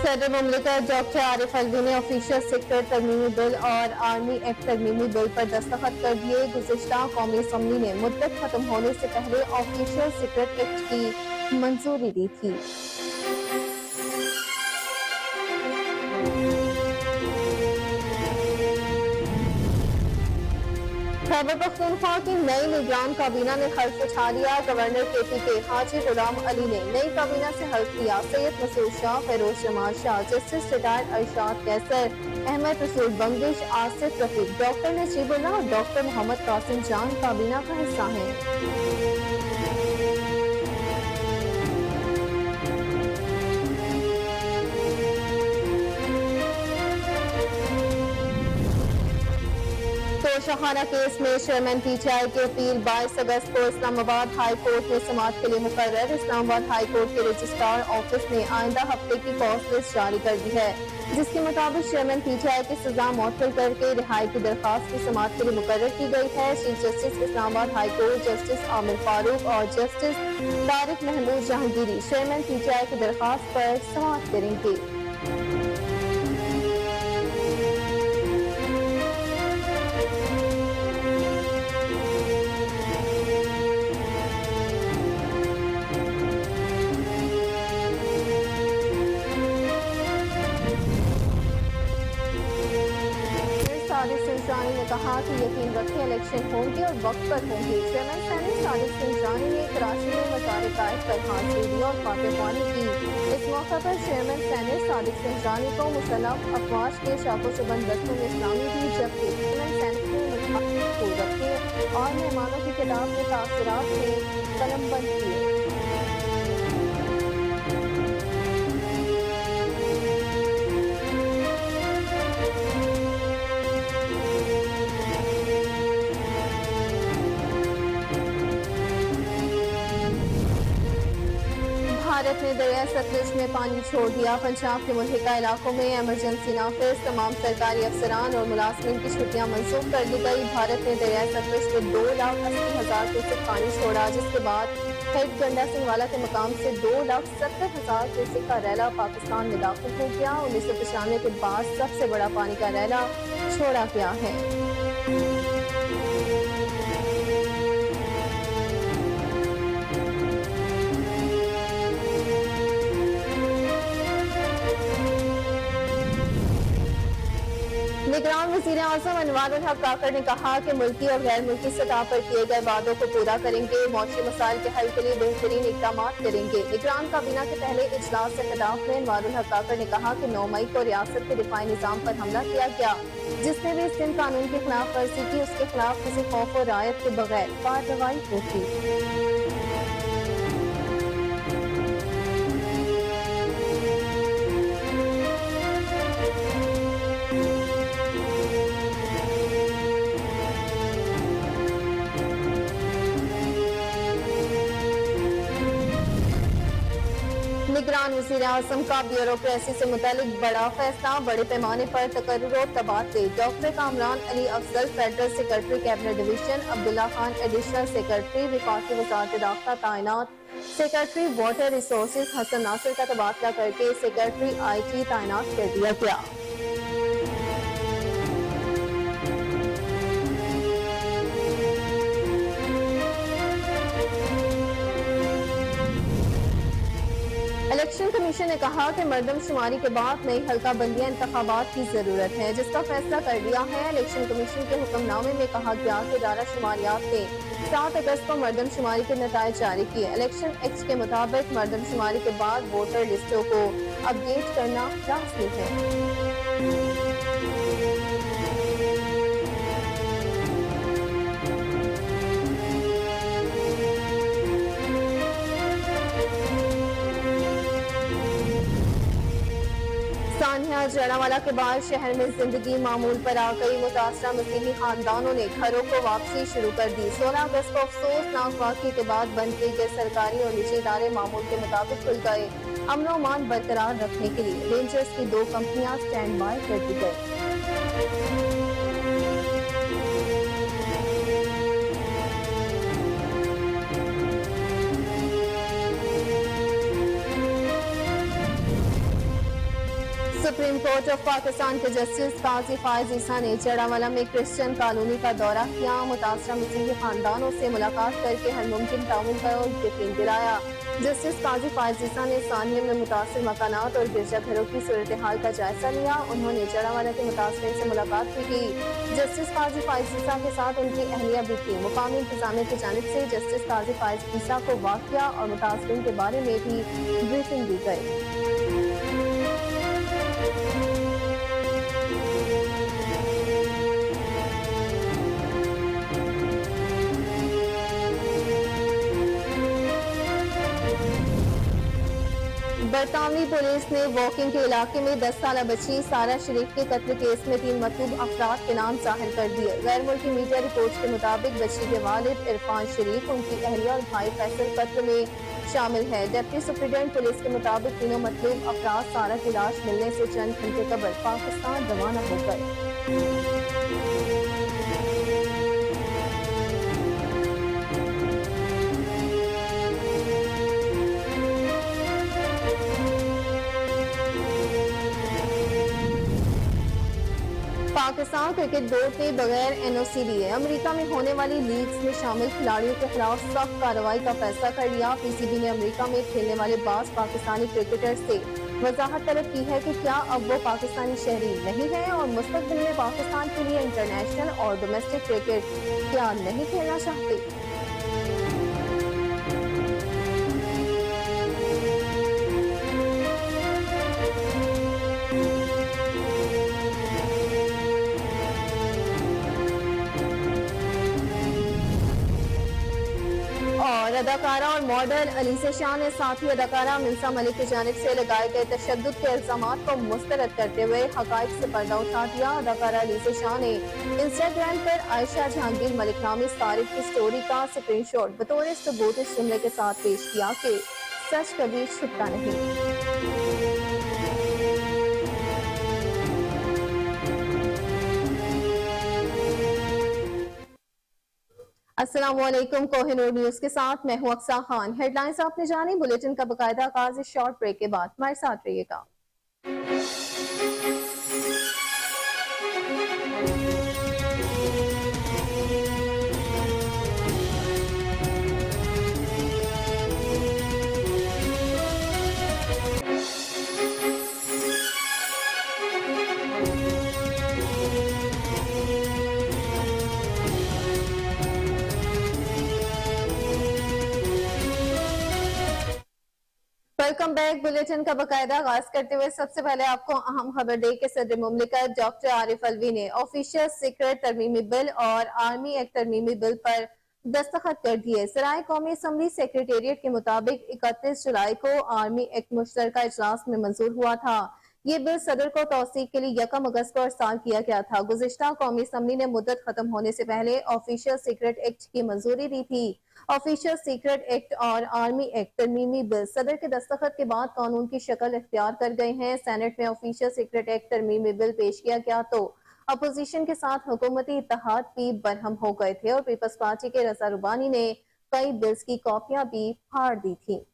صدر مملکت ڈاکٹر عارف الوی نے آفیشل سیکرٹ ترمیمی بل اور آرمی ایکٹ ترمیمی بل پر دستخط کر دیے۔ گزشتہ قومی اسمبلی نے مدت ختم ہونے سے پہلے آفیشل سیکرٹ ایکٹ کی منظوری دی تھی۔ خیبر پختونخوا کی نئی نگران کابینہ نے حلف اٹھا لیا۔ گورنر KPK حاجی غلام علی نے نئی کابینہ سے حلف لیا۔ سید مسعود شاہ، فیروز جمال شاہ، جسٹس ریٹائرڈ ارشاد قیصر، احمد رسول بنگش، آصف رفیق، ڈاکٹر نجیب اللہ اور ڈاکٹر محمد قاسم جان کابینہ کا حصہ ہیں۔ توشہانہ کیس میں چیئرمین PTI کی اپیل 22 اگست کو اسلام آباد ہائی کورٹ میں سماعت کے لیے مقرر۔ اسلام آباد ہائی کورٹ کے رجسٹرار آفس نے آئندہ ہفتے کی کاسٹ لسٹ جاری کر دی ہے، جس کے مطابق چیئرمین PTI کی سزا معطل کر کے رہائی کی درخواست کی سماعت کے لیے مقرر کی گئی ہے۔ Chief justice Islamabad high court justice Aamir Farooq اور justice Tariq Mahmood Jahangiri chairman PTI کی درخواست پر سماعت کریں گے۔ صادق سنجرانی نے کہا کہ یقین رکھیں الیکشن ہوں گے اور وقت پر ہوں گے۔ چیئرمین سینٹ صادق سنجرانی نے کراچی میں مزار قائد پر حاضری دی اور فاتح خوانی کی۔ اس موقع پر چیئرمین سینٹ صادق سنجرانی کو مسلح افواج کے چاق و چوبند دستوں میں اسلامی دی، جبکہ چیئرمین سینٹ نے مخالفین کو رکھے اور مہمانوں کے خلاف کے تاثرات میں قلم بند کیے۔ بھارت نے دریائے ستلج میں پانی چھوڑ دیا۔ پنجاب کے ملحقہ علاقوں میں ایمرجنسی نافذ، تمام سرکاری افسران اور ملازمین کی چھٹیاں منسوخ کر دی گئی۔ بھارت نے دریائے ستلج میں 2,80,000 کیوسک پانی چھوڑا، جس کے بعد ہیڈ گنڈا سنگھ والا کے مقام سے 2,70,000 کیوسک کا ریلا پاکستان میں داخل ہو گیا۔ 1995 کے بعد سب سے بڑا پانی کا ریلا چھوڑا گیا ہے۔ نگران وزیر اعظم انوار الحق کاکڑ نے کہا کہ ملکی اور غیر ملکی سطح پر کیے گئے وعدوں کو پورا کریں گے، معاشی مسائل کے حل کے لیے بہترین اقدامات کریں گے۔ نگران کابینہ کے پہلے اجلاس سے خطاب میں انوار الحق کاکڑ نے کہا کہ 9 مئی کو ریاست کے دفاعی نظام پر حملہ کیا گیا، جس نے بھی اس دن قانون کی خلاف ورزی کی، اس کے خلاف کسی خوف و رعایت کے بغیر کارروائی ہوگی۔ نگران وزیر اعظم کا بیوروکریسی سے متعلق بڑا فیصلہ، بڑے پیمانے پر تقرر و تبادلے۔ ڈاکٹر کامران علی افضل federal secretary cabinet division, Abdullah Khan additional secretary وفاقی وزارت داخلہ تعینات، سیکرٹری واٹر ریسورسز حسن ناصر کا تبادلہ کر کے سیکرٹری IT تعینات کر دیا گیا۔ الیکشن کمیشن نے کہا کہ مردم شماری کے بعد نئی حلقہ بندیاں انتخابات کی ضرورت ہے، جس کا فیصلہ کر لیا ہے۔ الیکشن کمیشن کے حکم نامے میں کہا گیا کہ ادارہ شماریات نے 7 اگست کو مردم شماری کے نتائج جاری کیے۔ الیکشن ایکٹ کے مطابق مردم شماری کے بعد ووٹر لسٹوں کو اپ ڈیٹ کرنا لازمی ہے۔ سانحہ جڑاوالا کے بعد شہر میں زندگی معمول پر آ گئی۔ متاثرہ مسیحی خاندانوں نے گھروں کو واپسی شروع کر دی۔ 16 اگست کو افسوسناک واقعے کے بعد بند کیے گئے سرکاری اور نجی ادارے معمول کے مطابق کھل گئے۔ امن و امان برقرار رکھنے کے لیے رینجرز کی 2 کمپنیاں سٹینڈ بائی کر دی گئی۔ सुप्रीम कोर्ट ऑफ पाकिस्तान के जस्टिस काजी फायज ईसा ने जड़ावाला में क्रिश्चियन कॉलोनी का दौरा किया। मुतासरा मसीही खानदानों से मुलाकात करके हर मुमकिन ताउन का यकीन दिलाया। जस्टिस काजी फायज ईसा ने सानिया में मुतासर मकानात और गिरजाघरों की सूरत हाल का जायजा लिया। उन्होंने जड़ावाला के मुतासरीन से मुलाकात भी की। जस्टिस काजी फायज ईसा के साथ उनकी अहलिया भी थी। मुकामी इंतजामिया की जानिब से जस्टिस काजी फायज ईसा को वाक़या और मुतासरीन के बारे में भी ब्रीफिंग दी गई। बरतानवी पुलिस ने वॉकिंग के इलाके में 10 साल बच्ची सारा शरीफ के कत्ल केस में 3 मतलूब अफराद के नाम जाहिर कर दिए। गैर मुल्की मीडिया रिपोर्ट्स के मुताबिक बच्ची के वालिद इरफान शरीफ, उनकी अहलिया और भाई फैसल कत्ल में शामिल है। डिप्टी सुप्रीडेंट पुलिस के मुताबिक तीनों मतलूब अफराद सारा की लाश मिलने से चंद घंटे कबल पाकिस्तान रवाना हो गए। पाकिस्तान क्रिकेट बोर्ड ने बगैर एनओसी लिए अमेरिका में होने वाली लीग्स में शामिल खिलाड़ियों के खिलाफ सख्त कार्रवाई का फैसला कर लिया। पीसीबी ने अमेरिका में खेलने वाले बास पाकिस्तानी क्रिकेटर्स से वजाहत तलब की है कि क्या अब वो पाकिस्तानी शहरी नहीं है और मुस्तकबिल में पाकिस्तान के लिए इंटरनेशनल और डोमेस्टिक क्रिकेट क्या नहीं खेलना चाहते। और अदाकारा और मॉडल अलीसा शाह ने साथी अदाकारा मिल्सा मलिक की जानिब से लगाए गए तशद्दुद के इल्जामात को मुस्तरद करते हुए हकाइक से पर्दा उठा दिया। अदाकारा अलीसा शाह ने इंस्टाग्राम पर आयशा जहांगीर मलिक नामी सारिफ की स्टोरी का स्क्रीनशॉट बतौर सबूत इस जुमले के साथ पेश किया कि सच कभी छुपता नहीं। अस्सलामुअलैकुम, कोहिनूर न्यूज के साथ मैं हूं अक्सा खान। हेडलाइंस आपने जानी, बुलेटिन का बकायदा आगाज इस शॉर्ट ब्रेक के बाद। हमारे साथ रहिएगा। Welcome back. बुलेटिन का बकायदा आगाज करते हुए सबसे पहले आपको अहम खबर दे के सदर मुमलिकत डॉक्टर आरिफ अलवी ने ऑफिशियल सीक्रेट तरमीमी बिल और आर्मी एक्ट तरमीमी बिल पर दस्तखत कर दिए। सराय कौमी असम्बली सेक्रेटेरिएट के मुताबिक 31 जुलाई को आर्मी एक्ट मुश्तरका इजलास में मंजूर हुआ था। ये बिल सदर को तौसीक के लिए 1 अगस्त को अरसाल किया गया था। गुज़िश्ता कौमी असम्बली ने मुद्दत खत्म होने से पहले ऑफिशियल सीक्रेट एक्ट की मंजूरी दी थी। ऑफिशियल सीक्रेट एक्ट और आर्मी एक्ट तरमीमी बिल सदर के दस्तखत के बाद कानून की शक्ल इख्तियार कर गए हैं। सेनेट में ऑफिशियल सीक्रेट एक्ट तरमीमी बिल पेश किया गया तो अपोजिशन के साथ हुकूमती इत्तेहाद भी बरहम हो गए थे और पीपल्स पार्टी के रजा रुबानी ने कई बिल्स की कॉपियां भी फाड़ दी थी।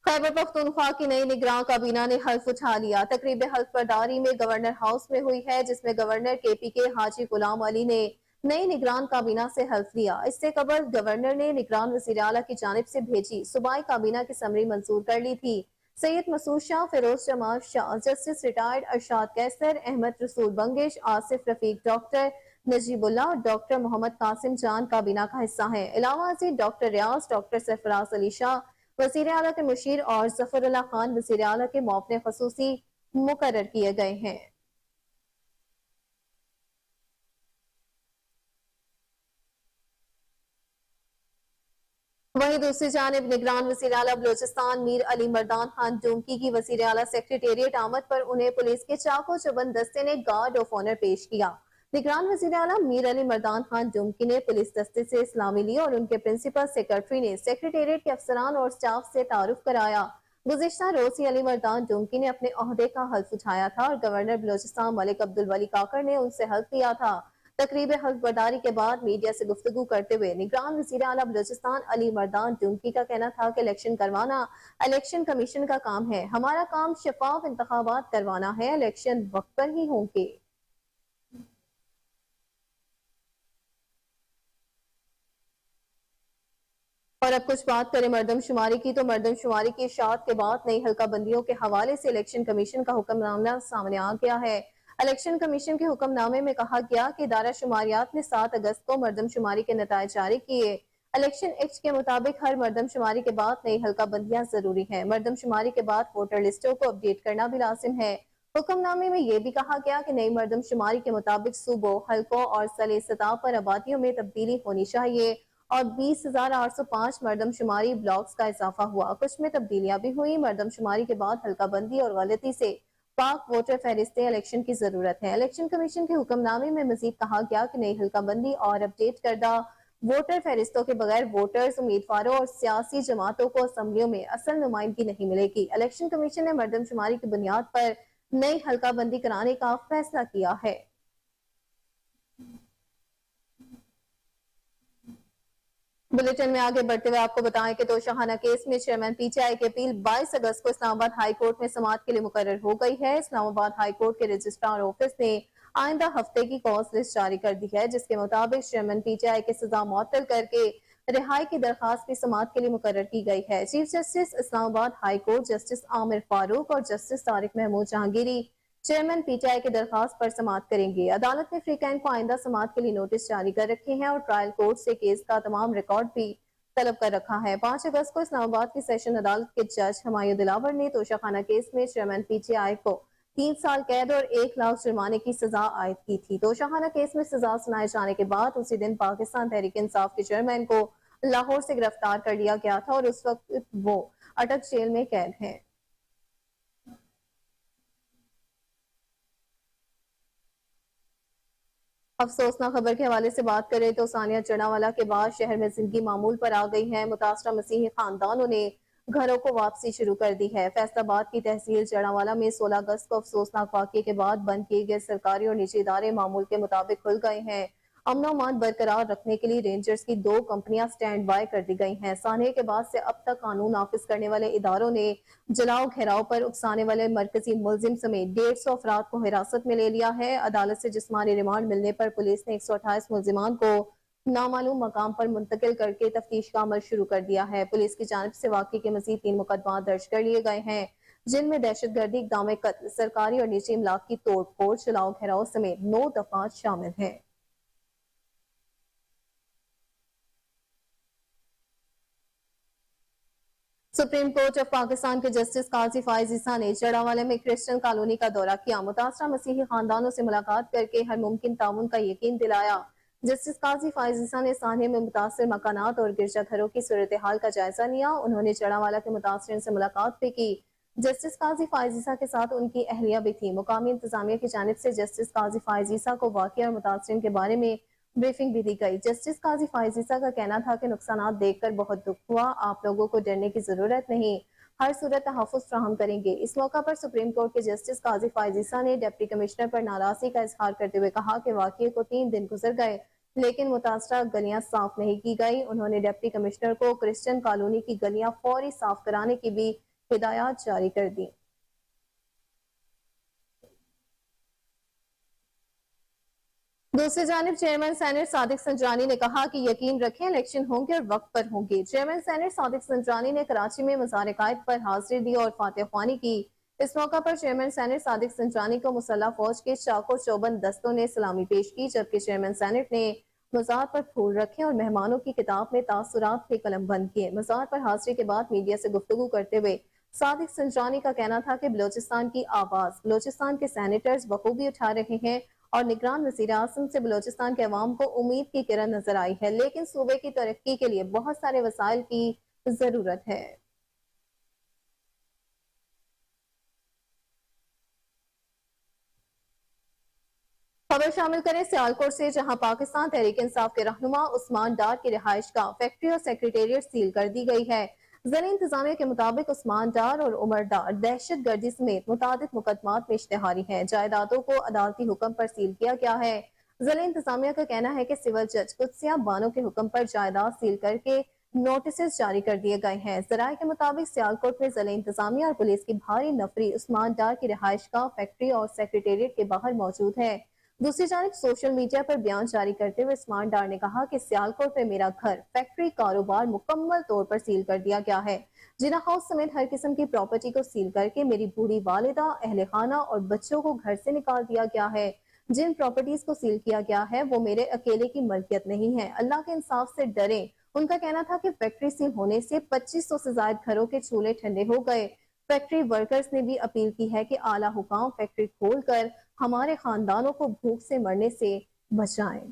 खैबर पख्तूनख्वा की नई निगरान काबीना ने हल्फ उठा लिया। तकरीब हल्फ बर्दारी में गवर्नर हाउस में हुई है, जिसमें गवर्नर केपी के हाजी गुलाम अली ने नई निगरान काबीना से हल्फ लिया। इससे कबल गवर्नर ने निगरान वज़ीर आला की जानिब से भेजी सूबाई काबीना की समरी मंजूर कर ली थी। सैयद मसूद शाह, फिरोज जमाल शाह, जस्टिस रिटायर्ड अरशाद कैसर, अहमद रसूल बंगिश, आसिफ रफीक, डॉक्टर नजीबुल्लाह और डॉक्टर मोहम्मद कासिम जान काबीना का हिस्सा है। इलावा डॉक्टर रियाज, डॉक्टर सरफराज अली शाह वज़ीर आला के मुशीर और जफरुल्लाह खान वज़ीर आला के मुआवने खसूसी मुकर्रर किए गए हैं। वहीं दूसरी जानिब निगरान वज़ीर आला बलोचिस्तान मीर अली मर्दान खान डूमकी की वज़ीर आला सेक्रेटेरिएट आमद पर उन्हें पुलिस के चाको चबंद दस्ते ने गार्ड ऑफ ऑनर पेश किया। निगरान वज़ीर आला मीर अली मर्दान खान डूमकी ने पुलिस दस्ते से इस्लामी ली और उनके प्रिंसिपल सेक्रेटरी ने सेक्रेटेरिएट के अफसरान और स्टाफ से तारुफ कराया। गुज़िश्ता रोज अली मर्दान डूमकी ने अपने ओहदे का हल्फ उठाया था और गवर्नर बलोचिस्तान मलिक अब्दुल वली काकर ने उनसे हल्फ लिया था। تقریب حق برداری کے بعد میڈیا سے گفتگو کرتے ہوئے نگران وزیر اعلیٰ بلوچستان علی مردان ڈونکی کا کہنا تھا کہ الیکشن کروانا الیکشن کمیشن کا کام ہے، ہمارا کام شفاف انتخابات کروانا ہے، الیکشن وقت پر ہی ہوں گے۔ اور اب کچھ بات کریں مردم شماری کی، تو مردم شماری کی اشاعت کے بعد نئی حلقہ بندیوں کے حوالے سے الیکشن کمیشن کا حکم نامہ سامنے آ گیا ہے۔ الیکشن کمیشن کے حکم نامے میں کہا گیا کہ ادارہ شماریات نے 7 اگست کو مردم شماری کے نتائج جاری کیے۔ الیکشن ایکٹ کے مطابق ہر مردم شماری کے بعد نئی حلقہ بندیاں ضروری ہیں۔ مردم شماری کے بعد ووٹر لسٹوں کو اپڈیٹ کرنا بھی لازم ہے۔ حکم نامے میں یہ بھی کہا گیا کہ نئی مردم شماری کے مطابق صوبوں، حلقوں اور ضلعی سطح پر آبادیوں میں تبدیلی ہونی چاہیے اور 20,805 مردم شماری بلاکس کا اضافہ ہوا۔ کچھ میں تبدیلیاں بھی ہوئی۔ مردم شماری کے بعد حلقہ بندی اور غلطی سے پاک ووٹر فہرستیں الیکشن کی ضرورت ہے۔ الیکشن کمیشن کے حکم نامے میں مزید کہا گیا کہ نئی حلقہ بندی اور اپڈیٹ کردہ ووٹر فہرستوں کے بغیر ووٹرز، امیدواروں اور سیاسی جماعتوں کو اسمبلیوں میں اصل نمائندگی نہیں ملے گی۔ الیکشن کمیشن نے مردم شماری کی بنیاد پر نئی حلقہ بندی کرانے کا فیصلہ کیا ہے۔ بلیٹن میں آگے بڑھتے ہوئے آپ کو بتائیں کہ توشاخانہ کیس میں چیئرمین پی ٹی آئی کی اپیل 22 اگست کو اسلام آباد ہائی کورٹ میں سماعت کے لیے مقرر ہو گئی ہے۔ اسلام آباد ہائی کورٹ کے رجسٹرار آفس نے آئندہ ہفتے کی کاز لسٹ جاری کر دی ہے، جس کے مطابق چیئرمین پی ٹی آئی کی سزا معطل کر کے رہائی کی درخواست کی سماعت کے لیے مقرر کی گئی ہے۔ Chief justice Islamabad high court justice Aamir Farooq اور justice Tariq Mahmood Jahangiri chairman P T I کی درخواست پر سماعت کریں گے۔ عدالت نے فریقین کو آئندہ سماعت کے لیے نوٹس جاری کر رکھے ہیں اور ٹرائل کورٹ سے کیس کا تمام ریکارڈ بھی طلب کر رکھا ہے۔ 5 اگست کو اسلام آباد کی سیشن عدالت کے جج ہمایوں دلاور نے توشاخانہ کیس میں چیئرمین پی ٹی آئی کو 3 سال قید اور 1 لاکھ جرمانے کی سزا عائد کی تھی۔ توشاخانہ کیس میں سزا سنائے جانے کے بعد اسی دن پاکستان تحریک انصاف کے چیئرمین کو لاہور سے گرفتار کر لیا گیا تھا اور اس وقت وہ اٹک جیل میں قید ہیں۔ افسوسناک خبر کے حوالے سے بات کریں تو ثانیہ جڑاوالا کے بعد شہر میں زندگی معمول پر آ گئی ہے۔ متاثرہ مسیحی خاندانوں نے گھروں کو واپسی شروع کر دی ہے۔ فیصل آباد کی تحصیل جڑاوالا میں 16 اگست کو افسوسناک واقعے کے بعد بند کیے گئے سرکاری اور نجی ادارے معمول کے مطابق کھل گئے ہیں۔ امن و امان برقرار رکھنے کے لیے رینجرز کی 2 کمپنیاں سٹینڈ بائی کر دی گئی ہیں۔ سانحے کے بعد سے اب تک قانون نافذ کرنے والے اداروں نے جلاؤ گھیراؤ پر اکسانے والے مرکزی ملزم سمیت 150 افراد کو حراست میں لے لیا ہے۔ عدالت سے جسمانی ریمانڈ ملنے پر پولیس نے 128 ملزمان کو نامعلوم مقام پر منتقل کر کے تفتیش کا عمل شروع کر دیا ہے۔ پولیس کی جانب سے واقعے کے مزید 3 مقدمات درج کر لیے گئے ہیں، جن میں دہشت گردی، اقدام قتل، سرکاری اور نجی املاک کی توڑ پھوڑ، جلاؤ گھیراؤ سمیت 9 دفعات شامل ہیں۔ سپریم کورٹ آف پاکستان کے جسٹس قاضی فائز عیسیٰ نے جڑاوالا میں کرسچن کالونی کا دورہ کیا۔ متاثرہ مسیحی خاندانوں سے ملاقات کر کے ہر ممکن تعاون کا یقین دلایا۔ جسٹس قاضی فائز عیسیٰ نے سانحے میں متاثر مکانات اور گرجا گھروں کی صورتحال کا جائزہ لیا۔ انہوں نے جڑاوالا کے متاثرین سے ملاقات بھی کی۔ جسٹس قاضی فائز عیسیٰ کے ساتھ ان کی اہلیہ بھی تھی۔ مقامی انتظامیہ کی جانب سے جسٹس قاضی فائز عیسیٰ کو واقعہ اور متاثرین کے بارے میں بریفنگ بھی دی گئی۔ جسٹس قاضی فائز عیسیٰ کا کہنا تھا کہ نقصانات دیکھ کر بہت دکھ ہوا، آپ لوگوں کو ڈرنے کی ضرورت نہیں، ہر صورت تحفظ فراہم کریں گے۔ اس موقع پر سپریم کورٹ کے جسٹس قاضی فائز عیسیٰ نے ڈپٹی کمشنر پر ناراضگی کا اظہار کرتے ہوئے کہا کہ واقعے کو 3 دن گزر گئے لیکن متاثرہ گلیاں صاف نہیں کی گئی۔ انہوں نے ڈپٹی کمشنر کو کرسچن کالونی کی گلیاں فوری صاف کرانے کی بھی ہدایات جاری کر دی۔ دوسری جانب چیئرمین سینٹ صادق سنجرانی نے کہا کہ یقین رکھیں الیکشن ہوں گے اور وقت پر ہوں گے۔ چیئرمین سینٹ صادق سنجرانی نے کراچی میں مزار قائد پر حاضری دی اور فاتح خوانی کی۔ اس موقع پر چیئرمین سینٹ صادق سنجرانی کو مسلح فوج کے چاق و چوبند دستوں نے سلامی پیش کی، جبکہ چیئرمین سینٹ نے مزار پر پھول رکھے اور مہمانوں کی کتاب میں تاثرات کے قلم بند کیے۔ مزار پر حاضری کے بعد میڈیا سے گفتگو کرتے ہوئے صادق سنجرانی کا کہنا تھا کہ بلوچستان کی آواز بلوچستان کے سینیٹرز بخوبی اٹھا رہے ہیں اور نگران وزیر اعظم سے بلوچستان کے عوام کو امید کی کرن نظر آئی ہے، لیکن صوبے کی ترقی کے لیے بہت سارے وسائل کی ضرورت ہے۔ خبر شامل کریں سیالکوٹ سے، جہاں پاکستان تحریک انصاف کے رہنما عثمان ڈار کی رہائش گاہ، فیکٹری اور سیکریٹریٹ سیل کر دی گئی ہے۔ زرعی انتظامیہ کے مطابق عثمان ڈار اور عمر ڈار دہشت گردی سمیت متعدد مقدمات میں اشتہاری ہیں۔ جائیدادوں کو عدالتی حکم پر سیل کیا گیا ہے۔ ضلع انتظامیہ کا کہنا ہے کہ سول جج قدسیہ بانو کے حکم پر جائیداد سیل کر کے نوٹسز جاری کر دیے گئے ہیں۔ ذرائع کے مطابق سیالکوٹ میں ضلع انتظامیہ اور پولیس کی بھاری نفری عثمان ڈار کی رہائش گاہ، فیکٹری اور سیکریٹریٹ کے باہر موجود ہے۔ دوسری جانب سوشل میڈیا پر بیان جاری کرتے ہوئے عثمان ڈار نے کہا کہ سیالکوٹ میں میرا گھر، فیکٹری، کاروبار مکمل طور پر سیل کر دیا گیا ہے۔ جنا ہاؤس سمیت ہر قسم کی پراپرٹی کو سیل کر کے میری بوڑھی والدہ، اہل خانہ اور بچوں کو گھر سے نکال دیا گیا ہے۔ جن پراپرٹیز کو سیل کیا گیا ہے وہ میرے اکیلے کی ملکیت نہیں ہے۔ اللہ کے انصاف سے ڈریں۔ ان کا کہنا تھا کہ فیکٹری سیل ہونے سے 2500 سے زائد گھروں کے چولہے ٹھنڈے ہو گئے۔ فیکٹری ورکرز نے بھی اپیل کی ہے کہ اعلیٰ حکام فیکٹری کھول کر ہمارے خاندانوں کو بھوک سے مرنے سے بچائیں۔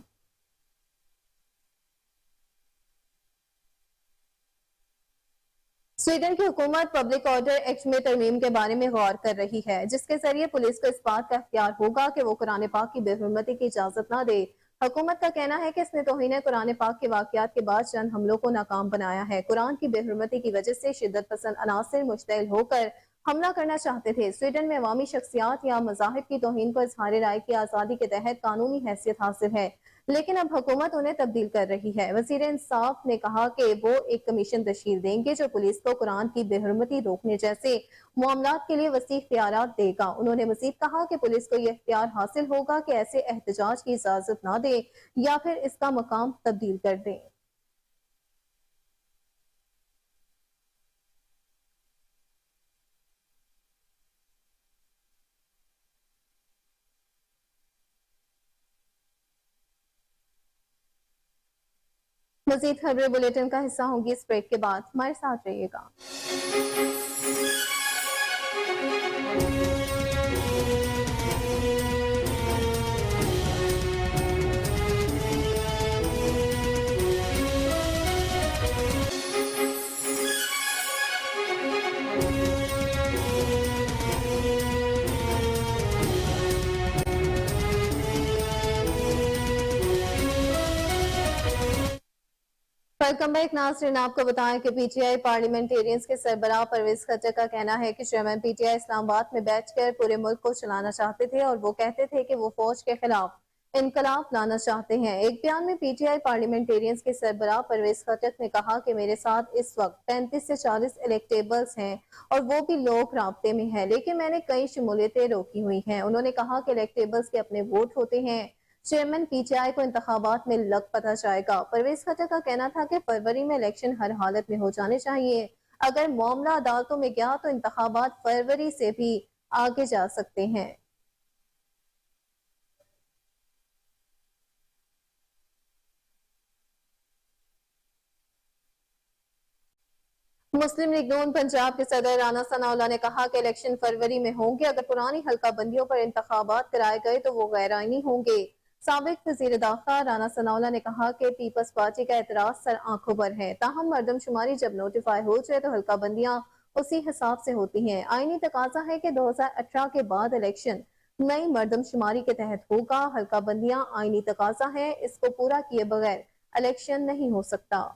سویڈن کی حکومت پبلک آرڈر ایکٹ میں ترمیم کے بارے میں غور کر رہی ہے، جس کے ذریعے پولیس کو اس بات کا اختیار ہوگا کہ وہ قرآن پاک کی بے حرمتی کی اجازت نہ دے۔ حکومت کا کہنا ہے کہ اس نے توہین قرآن پاک کے واقعات کے بعد چند حملوں کو ناکام بنایا ہے۔ قرآن کی بے حرمتی کی وجہ سے شدت پسند عناصر مشتعل ہو کر حملہ کرنا چاہتے تھے۔ سویڈن میں عوامی شخصیات یا مذاہب کی توہین کو اظہار رائے کی آزادی کے تحت قانونی حیثیت حاصل ہے، لیکن اب حکومت انہیں تبدیل کر رہی ہے۔ وزیر انصاف نے کہا کہ وہ ایک کمیشن تشکیل دیں گے جو پولیس کو قرآن کی بے حرمتی روکنے جیسے معاملات کے لیے وسیع اختیارات دے گا۔ انہوں نے مزید کہا کہ پولیس کو یہ اختیار حاصل ہوگا کہ ایسے احتجاج کی اجازت نہ دے یا پھر اس کا مقام تبدیل کر دیں۔ مزید خبریں بلیٹن کا حصہ ہوں گی اس بریک کے بعد، ہمارے ساتھ رہیے گا۔ ویلکم بیک ناظرین، آپ کو بتائیں کہ پی ٹی آئی پارلیمنٹیرینز کے سربراہ پرویز خٹک کا کہنا ہے کہ چیئرمین پی ٹی آئی اسلام آباد میں بیٹھ کر پورے ملک کو چلانا چاہتے تھے اور وہ کہتے تھے کہ وہ فوج کے خلاف انقلاب لانا چاہتے ہیں۔ ایک بیان میں پی ٹی آئی پارلیمنٹیرینز کے سربراہ پرویز خٹک نے کہا کہ میرے ساتھ اس وقت 35 سے 40 الیکٹیبلز ہیں اور وہ بھی لوگ رابطے میں ہیں، لیکن میں نے کئی شمولیتیں روکی ہوئی ہیں۔ انہوں نے کہا کہ الیکٹیبلز کے اپنے ووٹ ہوتے ہیں، چیئرمین پی ٹی آئی کو انتخابات میں لگ پتا جائے گا۔ پرویز خٹک کا کہنا تھا کہ فروری میں الیکشن ہر حالت میں ہو جانے چاہیے۔ اگر معاملہ عدالتوں میں گیا تو انتخابات فروری سے بھی آگے جا سکتے ہیں۔ مسلم لیگ نون پنجاب کے صدر رانا ثناءاللہ نے کہا کہ الیکشن فروری میں ہوں گے۔ اگر پرانی حلقہ بندیوں پر انتخابات کرائے گئے تو وہ غیر آئینی ہوں گے۔ سابق وزیر داخلہ رانا ثناءاللہ نے کہا کہ پیپلز پارٹی کا اعتراض سر آنکھوں پر ہے، تاہم مردم شماری جب نوٹیفائی ہو جائے تو حلقہ بندیاں اسی حساب سے ہوتی ہیں۔ آئینی تقاضا ہے کہ 2018 کے بعد الیکشن نئی مردم شماری کے تحت ہوگا۔ حلقہ بندیاں آئینی تقاضا ہے، اس کو پورا کیے بغیر الیکشن نہیں ہو سکتا۔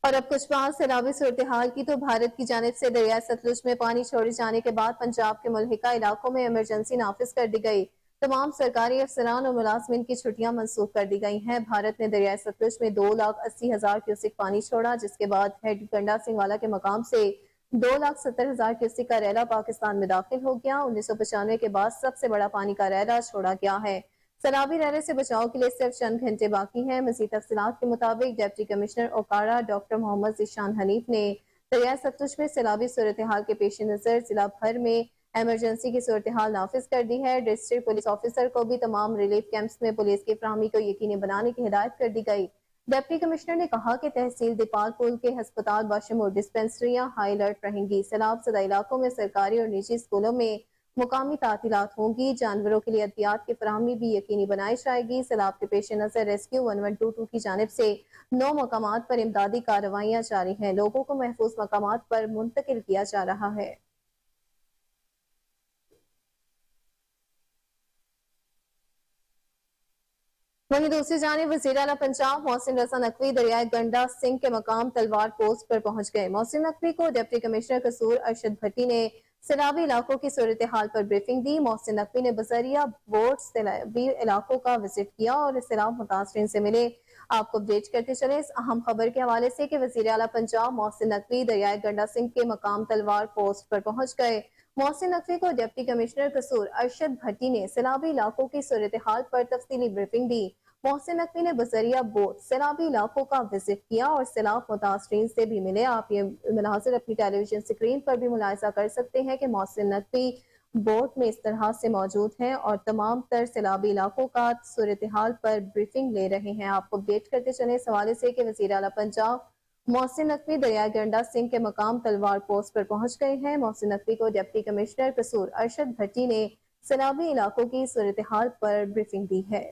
اور اب کچھ بات سیلابی صورتحال کی تو بھارت کی جانب سے دریائے ستلج میں پانی چھوڑے جانے کے بعد پنجاب کے ملحقہ علاقوں میں ایمرجنسی نافذ کر دی گئی۔ تمام سرکاری افسران اور ملازمین کی چھٹیاں منسوخ کر دی گئی ہیں۔ بھارت نے دریائے ستلج میں 2,80,000 کیوسک پانی چھوڑا، جس کے بعد ہیڈ گنڈا سنگھ والا کے مقام سے 2,70,000 کیوسک کا ریلا پاکستان میں داخل ہو گیا۔ 1995 کے بعد سب سے بڑا پانی کا ریلا چھوڑا گیا ہے۔ سیلابی ریلے سے بچاؤ کے لیے صرف چند گھنٹے باقی ہیں۔ مزید تفصیلات کے مطابق ڈپٹی کمشنر اوکارا ڈاکٹر محمد ذیشان حنیف نے دریائے ستلج میں سیلابی صورتحال کے پیش نظر ضلع بھر میں ایمرجنسی کی صورتحال نافذ کر دی ہے۔ ڈسٹرکٹ پولیس آفیسر کو بھی تمام ریلیف کیمپس میں پولیس کی فراہمی کو یقینی بنانے کی ہدایت کر دی گئی۔ ڈپٹی کمشنر نے کہا کہ تحصیل دیپال پول کے ہسپتال باشمول ڈسپنسریاں ہائی الرٹ رہیں گی۔ سیلاب زدہ علاقوں میں سرکاری اور نجی اسکولوں میں مقامی تعطیلات ہوں گی۔ جانوروں کے لیے ادویات کی فراہمی بھی یقینی بنائی جائے گی۔ سیلاب کے پیش نظر ریسکیو 1122 کی جانب سے 9 مقامات پر امدادی کارروائیاں جاری ہیں۔ لوگوں کو محفوظ مقامات پر منتقل کیا جا رہا ہے۔ वहीं दूसरी जानिब वज़ीर आला पंजाब मोहसिन रजा नकवी दरियाए गंडा सिंह के मकाम तलवार पोस्ट पर पहुंच गए। मोहसिन नकवी को डिप्टी कमिश्नर कसूर अरशद भट्टी ने सैलाबी इलाकों की सूरत हाल पर ब्रीफिंग दी। मोहसिन नकवी ने बजरिया बोर्ड सैलाबी इलाकों का विजिट किया और सैलाब मुतासरीन से मिले। आपको अपडेट करते चले इस अहम खबर के हवाले से कि वज़ीर आला पंजाब मोहसिन नकवी दरियाए गंडा सिंह के मकाम तलवार पोस्ट पर पहुंच गए। मोहसिन नकवी को डिप्टी कमिश्नर कसूर अरशद भट्टी ने सैलाबी इलाकों की सूरत हाल पर तफसीली ब्रीफिंग दी। मोहसिन नकवी ने बजरिया बोर्ड सैलाबी इलाकों का विजिट किया और सैलाब मुतासरीन से भी मिले। आप ये मनाजिर अपनी टेलीविजन स्क्रीन पर भी मुलाहिजा कर सकते हैं कि मोहसिन नकवी बोर्ड में इस तरह से मौजूद हैं और तमाम तर सैलाबी इलाकों का सूरत हाल पर ब्रीफिंग ले रहे हैं। आपको अपडेट करते चले इस हवाले से कि वज़ीर आला पंजाब मोहसिन नकवी दरिया गंडा सिंह के मकाम तलवार पोस्ट पर पहुंच गए हैं। मोहसिन नकवी को डिप्टी कमिश्नर कसूर अरशद भट्टी ने सैलाबी इलाकों की सूरत हाल पर ब्रीफिंग दी है।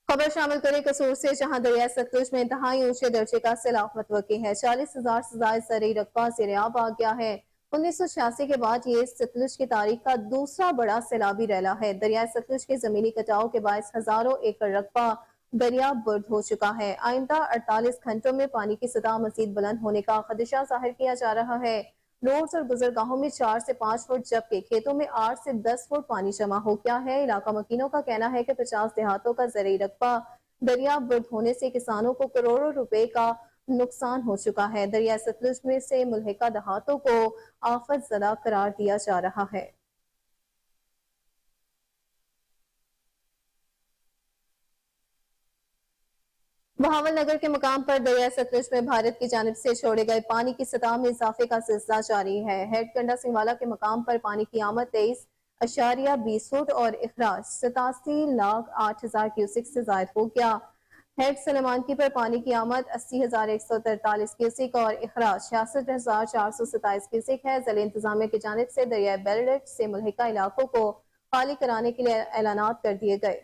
खबर शामिल करें कसूर से, जहां दरिया सतलुज में इंतहाई ऊंचे दर्जे का सैलाब मतवक्की है। 40,000 से ज्यादा ज़रई रकबा ज़ेर-ए-आब आ गया है। 1986 के बाद ये सतलुज की तारीख का दूसरा बड़ा सैलाबी रैला है। दरिया सतलुज के जमीनी कटाव के बायस हजारों एकड़ रकबा दरिया बुर्द हो चुका है। आइंदा 48 घंटों में पानी की सतह मजीद बुलंद होने का खदशा जाहिर किया जा रहा है। रोड्स और गुजरगाहों में 4 से 5 फुट जबकि खेतों में 8 से 10 फुट पानी जमा हो गया है। इलाका मकीनों का कहना है कि 50 देहातों का ज़रई रकबा दरिया बुर्द होने से किसानों को करोड़ों रुपए का नुकसान हो चुका है। दरिया सतलुज में से मुल्हिका देहातों को आफत ज़दा करार दिया जा रहा है। बहावल नगर के मकाम पर दरिया सतलुज में भारत की जानिब से छोड़े गए पानी की सतह में इजाफे का सिलसिला जारी है। हेड कंडा सिंहवाला के मकाम पर पानी की आमद 23.20 फुट और इखराज 87,08,000 क्यूसिक से जायद हो गया। हेड सलेमानकी पर पानी की आमद 80,143 क्यूसिक और इखराज 66,427 क्यूसिक है। ज़िले इंतजामिया की जानिब से दरिया बेलडेट से मुल्हिका इलाकों को खाली कराने के लिए ऐलानात कर दिए गए।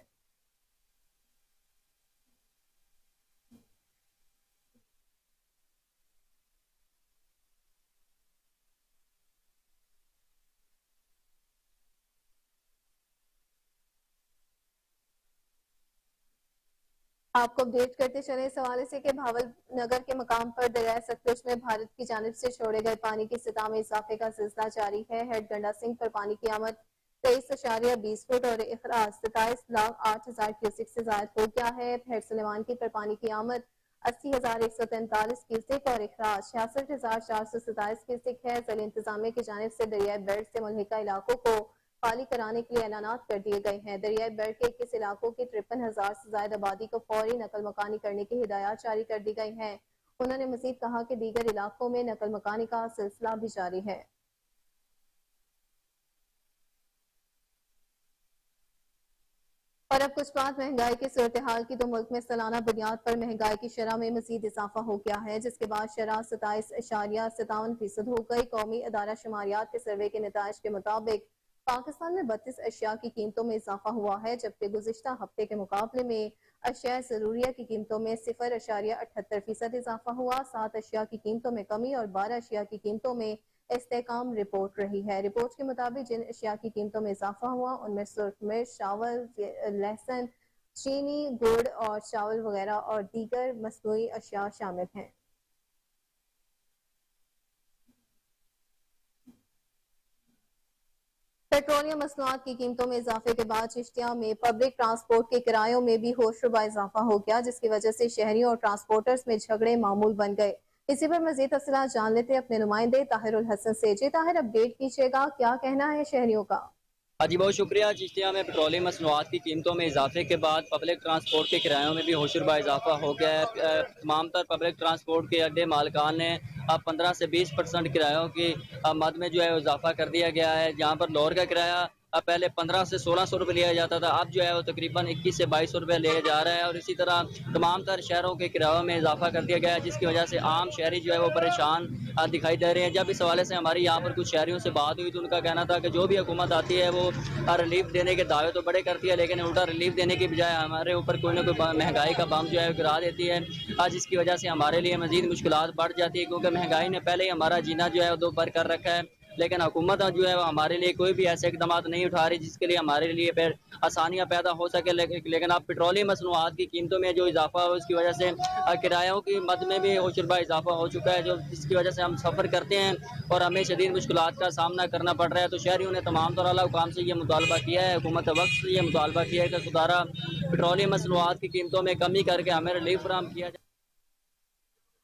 आपको अपडेट करते चले इस हवाले से कि भावल नगर के मकाम पर दरिया सतलुज में भारत की जानिब से छोड़े गए पानी की सतह में इजाफे का सिलसिला जारी है। हेड गंडा सिंह पर पानी की आमद 23.20 फुट और इखराज 27,08,000 क्यूसिक से जायद हो गया है। हेड सलेमानकी पर पानी की आमद 80,143 क्यूसिक और इखराज 66,427 क्यूसिक है। ज़िले इंतजामिया की जानिब से दरिया बेल्ट से मुल्हिका इलाकों को खाली कराने के लिए ऐलानात कर दिए गए हैं। दरियाई बेल्ट के 21 इलाकों की 53,000 से ज्यादा आबादी को फौरी नकल मकानी करने की हिदायत जारी कर दी गई हैं। उन्होंने मजीद कहा कि दीगर इलाकों में नकल मकानी का सिलसिला भी जारी है। और अब कुछ बात महंगाई की सूरत हाल की। तो मुल्क में सालाना बुनियाद पर महंगाई की शरह में मजीद इजाफा हो गया है, जिसके बाद शरह 27.57% हो गई। कौमी अदारा शुमारियात के सर्वे के नताइज के मुताबिक पाकिस्तान में 32 अशिया की कीमतों में इजाफा हुआ है, जबकि गुज़िश्ता हफ्ते के मुकाबले में अशिया ज़रूरिया की कीमतों में 0.78% इजाफा हुआ। 7 अशिया की कीमतों में कमी और 12 अशिया की कीमतों में इस्तेकाम रिपोर्ट रही है। रिपोर्ट के मुताबिक जिन अशिया की कीमतों में इजाफा हुआ उनमें सुर्ख मिर्च, चावल, लहसुन, चीनी, गुड़ और चावल वगैरह और दीगर मसनूई अशिया शामिल हैं। पेट्रोलियम मसनूआत की कीमतों में इजाफे के बाद चिश्तिया में पब्लिक ट्रांसपोर्ट के किरायों में भी होशरुबा इजाफा हो गया, जिसकी वजह से शहरियों और ट्रांसपोर्टर्स में झगड़े मामूल बन गए। इसी पर मजीद तफसीलात जान लेते अपने नुमाइंदे ताहिरुल हसन से। जी ताहिर, अपडेट कीजिएगा, क्या कहना है शहरियों का? हाँ जी, बहुत शुक्रिया। चिश्तिया में पेट्रोलियम मसनूआत की कीमतों में इजाफे के बाद पब्लिक ट्रांसपोर्ट के किरायों में भी होशरुबा इजाफा हो गया है। तमाम तर पब्लिक ट्रांसपोर्ट के अड्डे मालकान ने अब 15 से 20% किरायों की मद में जो है इजाफा कर दिया गया है। जहाँ पर लोअर का किराया पहले 15 से 1600 रुपये लिया जाता था, अब जो है वो तकरीबन 21 से 2200 रुपये लिया जा रहा है। और इसी तरह तमाम तर शहरों के किरायों में इजाफा कर दिया गया है, जिसकी वजह से आम शहरी जो है वो परेशान दिखाई दे रहे हैं। जब इस हवाले से हमारी यहाँ पर कुछ शहरियों से बात हुई तो उनका कहना था कि जो भी हुकूमत आती है वो रिलीफ देने के दावे तो बड़े करती है, लेकिन उल्टा रिलीफ देने की बजाय हमारे ऊपर कोई ना कोई महंगाई का बम जो है गिरा देती है। आज इसकी वजह से हमारे लिए मजीद मुश्किलात बढ़ जाती है, क्योंकि महंगाई ने पहले ही हमारा जीना जो है दो बर कर रखा है। لیکن حکومت جو ہے وہ ہمارے لیے کوئی بھی ایسے اقدامات نہیں اٹھا رہی جس کے لیے ہمارے لیے پھر آسانیاں پیدا ہو سکے. لیکن اب پیٹرولیم مصنوعات کی قیمتوں میں جو اضافہ ہو اس کی وجہ سے کرایوں کی مد میں بھی ہوشربا اضافہ ہو چکا ہے, جس کی وجہ سے ہم سفر کرتے ہیں اور ہمیں شدید مشکلات کا سامنا کرنا پڑ رہا ہے. تو شہریوں نے تمام طور اعلیٰ حکام سے یہ مطالبہ کیا ہے, حکومت وقت سے یہ مطالبہ کیا ہے کہ خدارہ پیٹرولیم مصنوعات کی قیمتوں میں کمی کر کے ہمیں ریلیف فراہم کیا جائے.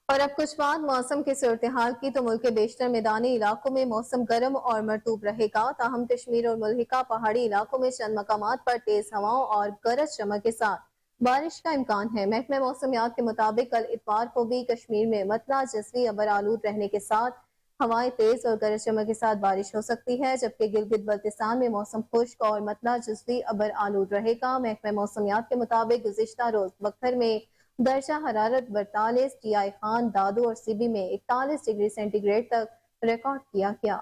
اور اب کچھ بات موسم کی صورتحال کی. تو ملک کے بیشتر میدانی علاقوں میں موسم گرم اور مرطوب رہے گا, تاہم کشمیر اور ملحقہ پہاڑی علاقوں میں چند مقامات پر تیز ہواؤں اور گرج چمک کے ساتھ بارش کا امکان ہے. محکمہ موسمیات کے مطابق کل اتوار کو بھی کشمیر میں مطلع جزوی ابر آلود رہنے کے ساتھ ہوائیں تیز اور گرج چمک کے ساتھ بارش ہو سکتی ہے, جبکہ گلگت بلتستان میں موسم خشک اور مطلع جزوی ابر آلود رہے گا. محکمہ موسمیات کے مطابق گزشتہ روز بکھر میں درجہ حرارت 42, ٹی آئی خان, دادو اور سی بی میں 41 ڈگری سینٹی گریڈ تک ریکارڈ کیا گیا.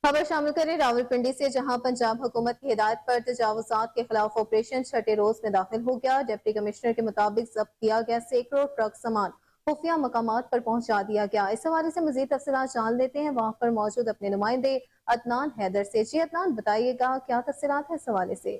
خبر شامل کریں راولپنڈی سے, جہاں پنجاب حکومت کی ہدایت پر تجاوزات کے خلاف آپریشن چھٹے روز میں داخل ہو گیا. ڈپٹی کمشنر کے مطابق ضبط کیا گیا سینکڑوں ٹرک سامان خفیہ مقامات پر پہنچا دیا گیا. اس حوالے سے مزید تفصیلات جان لیتے ہیں وہاں پر موجود اپنے نمائندے عدنان حیدر سے. جی عدنان, بتائیے گا کیا تفصیلات ہیں اس حوالے سے؟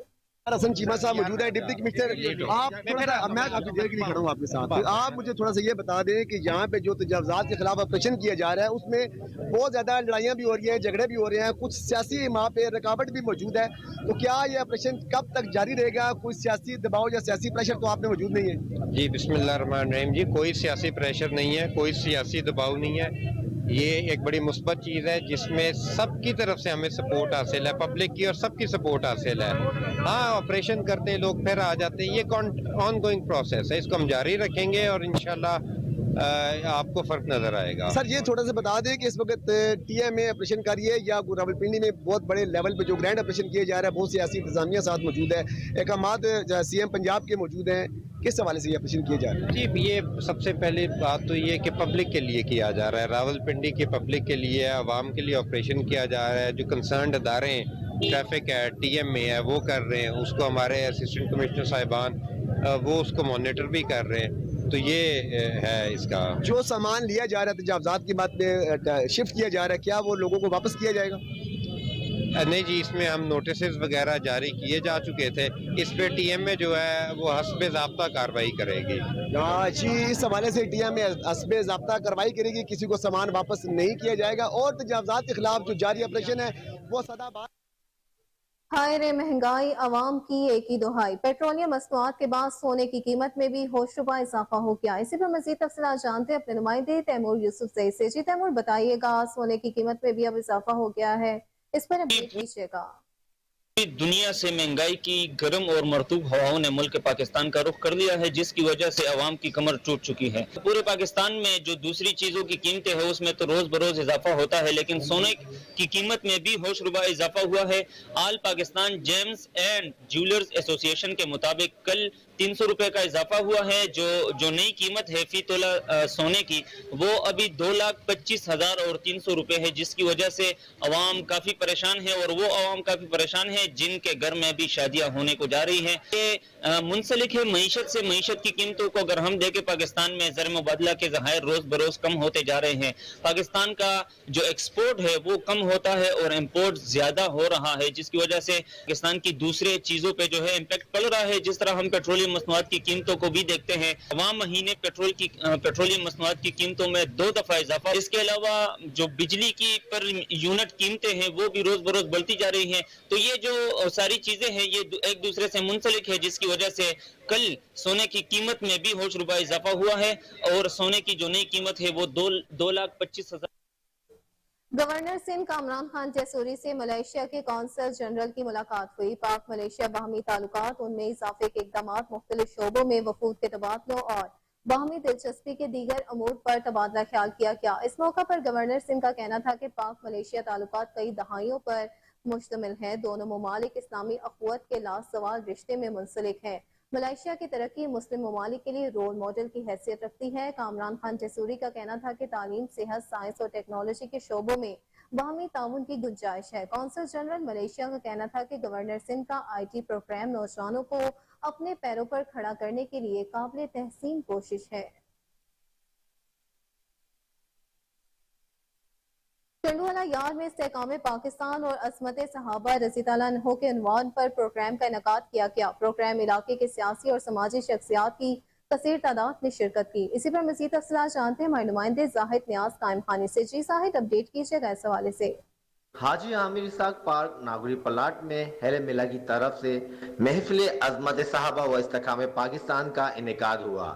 حسن چیمہ صاحب موجود ہے, ڈپٹی کمشنر. آپ تھوڑا سا, میں کافی دیر کے لیے کھڑا ہوں آپ کے ساتھ, آپ مجھے تھوڑا سا یہ بتا دیں کہ یہاں پہ جو تجاوزات کے خلاف آپریشن کیا جا رہا ہے اس میں بہت زیادہ لڑائیاں بھی ہو رہی ہیں, جھگڑے بھی ہو رہے ہیں, کچھ سیاسی وہاں پہ رکاوٹ بھی موجود ہے. تو کیا یہ آپریشن کب تک جاری رہے گا؟ کوئی سیاسی دباؤ یا سیاسی پریشر تو آپ میں موجود نہیں ہے؟ جی بسم اللہ الرحمن الرحیم. جی کوئی سیاسی پریشر نہیں ہے, کوئی سیاسی دباؤ نہیں ہے. یہ ایک بڑی مثبت چیز ہے جس میں سب کی طرف سے ہمیں سپورٹ حاصل ہے, پبلک کی اور سب کی سپورٹ حاصل ہے. ہاں آپریشن کرتے لوگ پھر آ جاتے ہیں, یہ آن گوئنگ پروسیس ہے, اس کو ہم جاری رکھیں گے اور انشاءاللہ آپ کو فرق نظر آئے گا. سر یہ تھوڑا سا بتا دیں کہ اس وقت ٹی ایم اے آپریشن کریے یا راولپنڈی میں بہت بڑے لیول پہ جو گرینڈ آپریشن کیا جا رہا ہے, بہت سیاسی انتظامیہ ساتھ موجود ہے, احکامات سی ایم پنجاب کے موجود ہیں, کس حوالے سے یہ آپریشن کیا جا رہا ہے؟ جی یہ سب سے پہلی بات تو یہ کہ پبلک کے لیے کیا جا رہا ہے, راولپنڈی کے پبلک کے لیے, عوام کے لیے آپریشن کیا جا رہا ہے. جو کنسرنڈ ادارے ہیں, ٹریفک ہے, ٹی ایم اے ہے, وہ کر رہے ہیں, اس کو ہمارے اسسٹنٹ کمشنر صاحبان وہ اس کو مانیٹر بھی کر رہے ہیں. تو یہ ہے اس کا. جو سامان لیا جا رہا ہے تجاوزات کی بات میں شفٹ کیا جا رہا ہے, کیا وہ لوگوں کو واپس کیا جائے گا؟ نہیں جی, اس میں ہم نوٹسز وغیرہ جاری کیے جا چکے تھے, اس پہ ٹی ایم اے جو ہے وہ حسب ضابطہ کارروائی کرے گی. جی اس حوالے سے ٹی ایم اے حسب ضابطہ کارروائی کرے گی, کسی کو سامان واپس نہیں کیا جائے گا. اور تجاوزات کے خلاف جو جاری آپریشن ہے وہ سدا بات. ہائے رے مہنگائی, عوام کی ایک ہی دہائی. پیٹرولیم مصنوعات کے بعد سونے کی قیمت میں بھی ہوشربا اضافہ ہو گیا. اسی پر مزید تفصیلات جانتے ہیں اپنے نمائندے تیمور یوسف زئی سے. جی تیمور, بتائیے گا سونے کی قیمت میں بھی اب اضافہ ہو گیا ہے, اس پر اپڈیٹ کیجیے گا. دنیا سے مہنگائی کی گرم اور مرطوب ہواؤں نے ملک پاکستان کا رخ کر لیا ہے, جس کی وجہ سے عوام کی کمر ٹوٹ چکی ہے. پورے پاکستان میں جو دوسری چیزوں کی قیمتیں ہیں اس میں تو روز بروز اضافہ ہوتا ہے, لیکن سونے کی قیمت میں بھی ہوشربا اضافہ ہوا ہے. آل پاکستان جیمز اینڈ جیولرز ایسوسی ایشن کے مطابق کل 300 روپے کا اضافہ ہوا ہے. جو نئی قیمت ہے فی تولہ سونے کی وہ ابھی 2,25,000 اور 300 روپے ہے, جس کی وجہ سے عوام کافی پریشان ہے. اور وہ عوام کافی پریشان ہے جن کے گھر میں بھی شادیاں ہونے کو جا رہی ہیں. یہ منسلک ہے معیشت سے. معیشت کی قیمتوں کو اگر ہم دیکھیں, پاکستان میں زر مبادلہ کے ذخائر روز بروز کم ہوتے جا رہے ہیں. پاکستان کا جو ایکسپورٹ ہے وہ کم ہوتا ہے اور امپورٹ زیادہ ہو رہا ہے, جس کی وجہ سے پاکستان کی دوسرے چیزوں پہ جو ہے امپیکٹ پڑ رہا ہے. جس طرح ہم پیٹرولیم مصنوعات کی قیمتوں کو بھی دیکھتے ہیں, رواں مہینے پیٹرولیم مصنوعات کی قیمتوں میں 2 دفعہ اضافہ. اس کے علاوہ جو بجلی کی پر یونٹ قیمتیں ہیں وہ بھی روز بروز بڑھتی جا رہی ہیں. تو یہ جو ساری چیزیں ہیں یہ ایک دوسرے سے منسلک ہے, جس کی وجہ سے کل سونے کی قیمت میں بھی ہوشربا اضافہ ہوا ہے. اور سونے کی جو نئی قیمت ہے وہ 2,25,000. گورنر سندھ کامران خان جیسوری سے ملائیشیا کے قونصل جنرل کی ملاقات ہوئی. پاک ملائیشیا باہمی تعلقات, ان میں اضافے کے اقدامات, مختلف شعبوں میں وفود کے تبادلوں اور باہمی دلچسپی کے دیگر امور پر تبادلہ خیال کیا گیا. اس موقع پر گورنر سندھ کا کہنا تھا کہ پاک ملائیشیا تعلقات کئی دہائیوں پر مشتمل ہیں. دونوں ممالک اسلامی اخوت کے لازوال رشتے میں منسلک ہیں. ملائیشیا کی ترقی مسلم ممالک کے لیے رول ماڈل کی حیثیت رکھتی ہے. کامران خان جیسوری کا کہنا تھا کہ تعلیم, صحت, سائنس اور ٹیکنالوجی کے شعبوں میں باہمی تعاون کی گنجائش ہے. قونصل جنرل ملائیشیا کا کہنا تھا کہ گورنر سندھ کا آئی ٹی پروگرام نوجوانوں کو اپنے پیروں پر کھڑا کرنے کے لیے قابل تحسین کوشش ہے. झंडूवाला यार में इस्तेकाम पाकिस्तान और असमत सहाबा रज़ी ताला अन्हो के उन्वान पर प्रोग्राम का इनेकाद किया गया। प्रोग्राम इलाके के सियासी और समाजी शख्सियात की कसीर तादाद में शिरकत की। इसी पर मज़ीद तफसीलात जानते हैं हमारे नुमाइंदे जाहिद नियाज कायम खानी से। जी जाहिद, अपडेट कीजिएगा इस हवाले से। हाजी आमिर इसाक पार्क नागरी प्लाट में हेले मिला की तरफ से महफिल अजमत साहबा व इस्तेकाम पाकिस्तान का इनेकाद हुआ।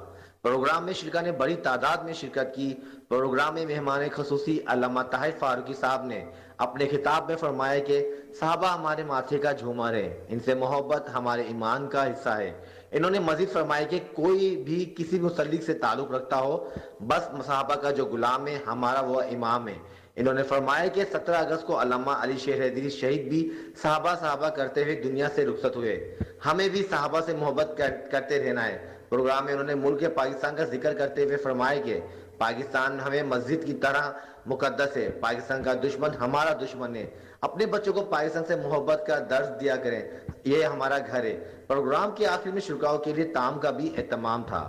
प्रोग्राम में शिरका ने बड़ी तादाद में शिरकत की। प्रोग्राम में मेहमान खसूसी अल्लामा ताहिर फारूकी साहब ने अपने खिताब में फरमाया कि साहबा हमारे माथे का झूमर है, इनसे मोहब्बत हमारे ईमान का हिस्सा है। इन्होंने मजीद फरमाया कि कोई भी किसी मुसल्लिक से ताल्लुक रखता हो, बस साहबा का जो गुलाम है हमारा वो इमाम है। इन्होंने फरमाया कि 17 अगस्त को अल्लामा अली शेर हैदरी शहीद भी साहबा करते हुए दुनिया से रुखसत हुए। हमें भी साहबा से मोहब्बत करते रहना है। प्रोग्राम में उन्होंने मुल्क पाकिस्तान का जिक्र करते हुए फरमाया कि पाकिस्तान हमें मस्जिद की तरह मुकद्दस है, पाकिस्तान का दुश्मन हमारा दुश्मन है। अपने बच्चों को पाकिस्तान से मोहब्बत का दर्ज दिया करें, ये हमारा घर है। प्रोग्राम के आखिर में शुरकाओं के लिए ताम का भी एहतमाम था।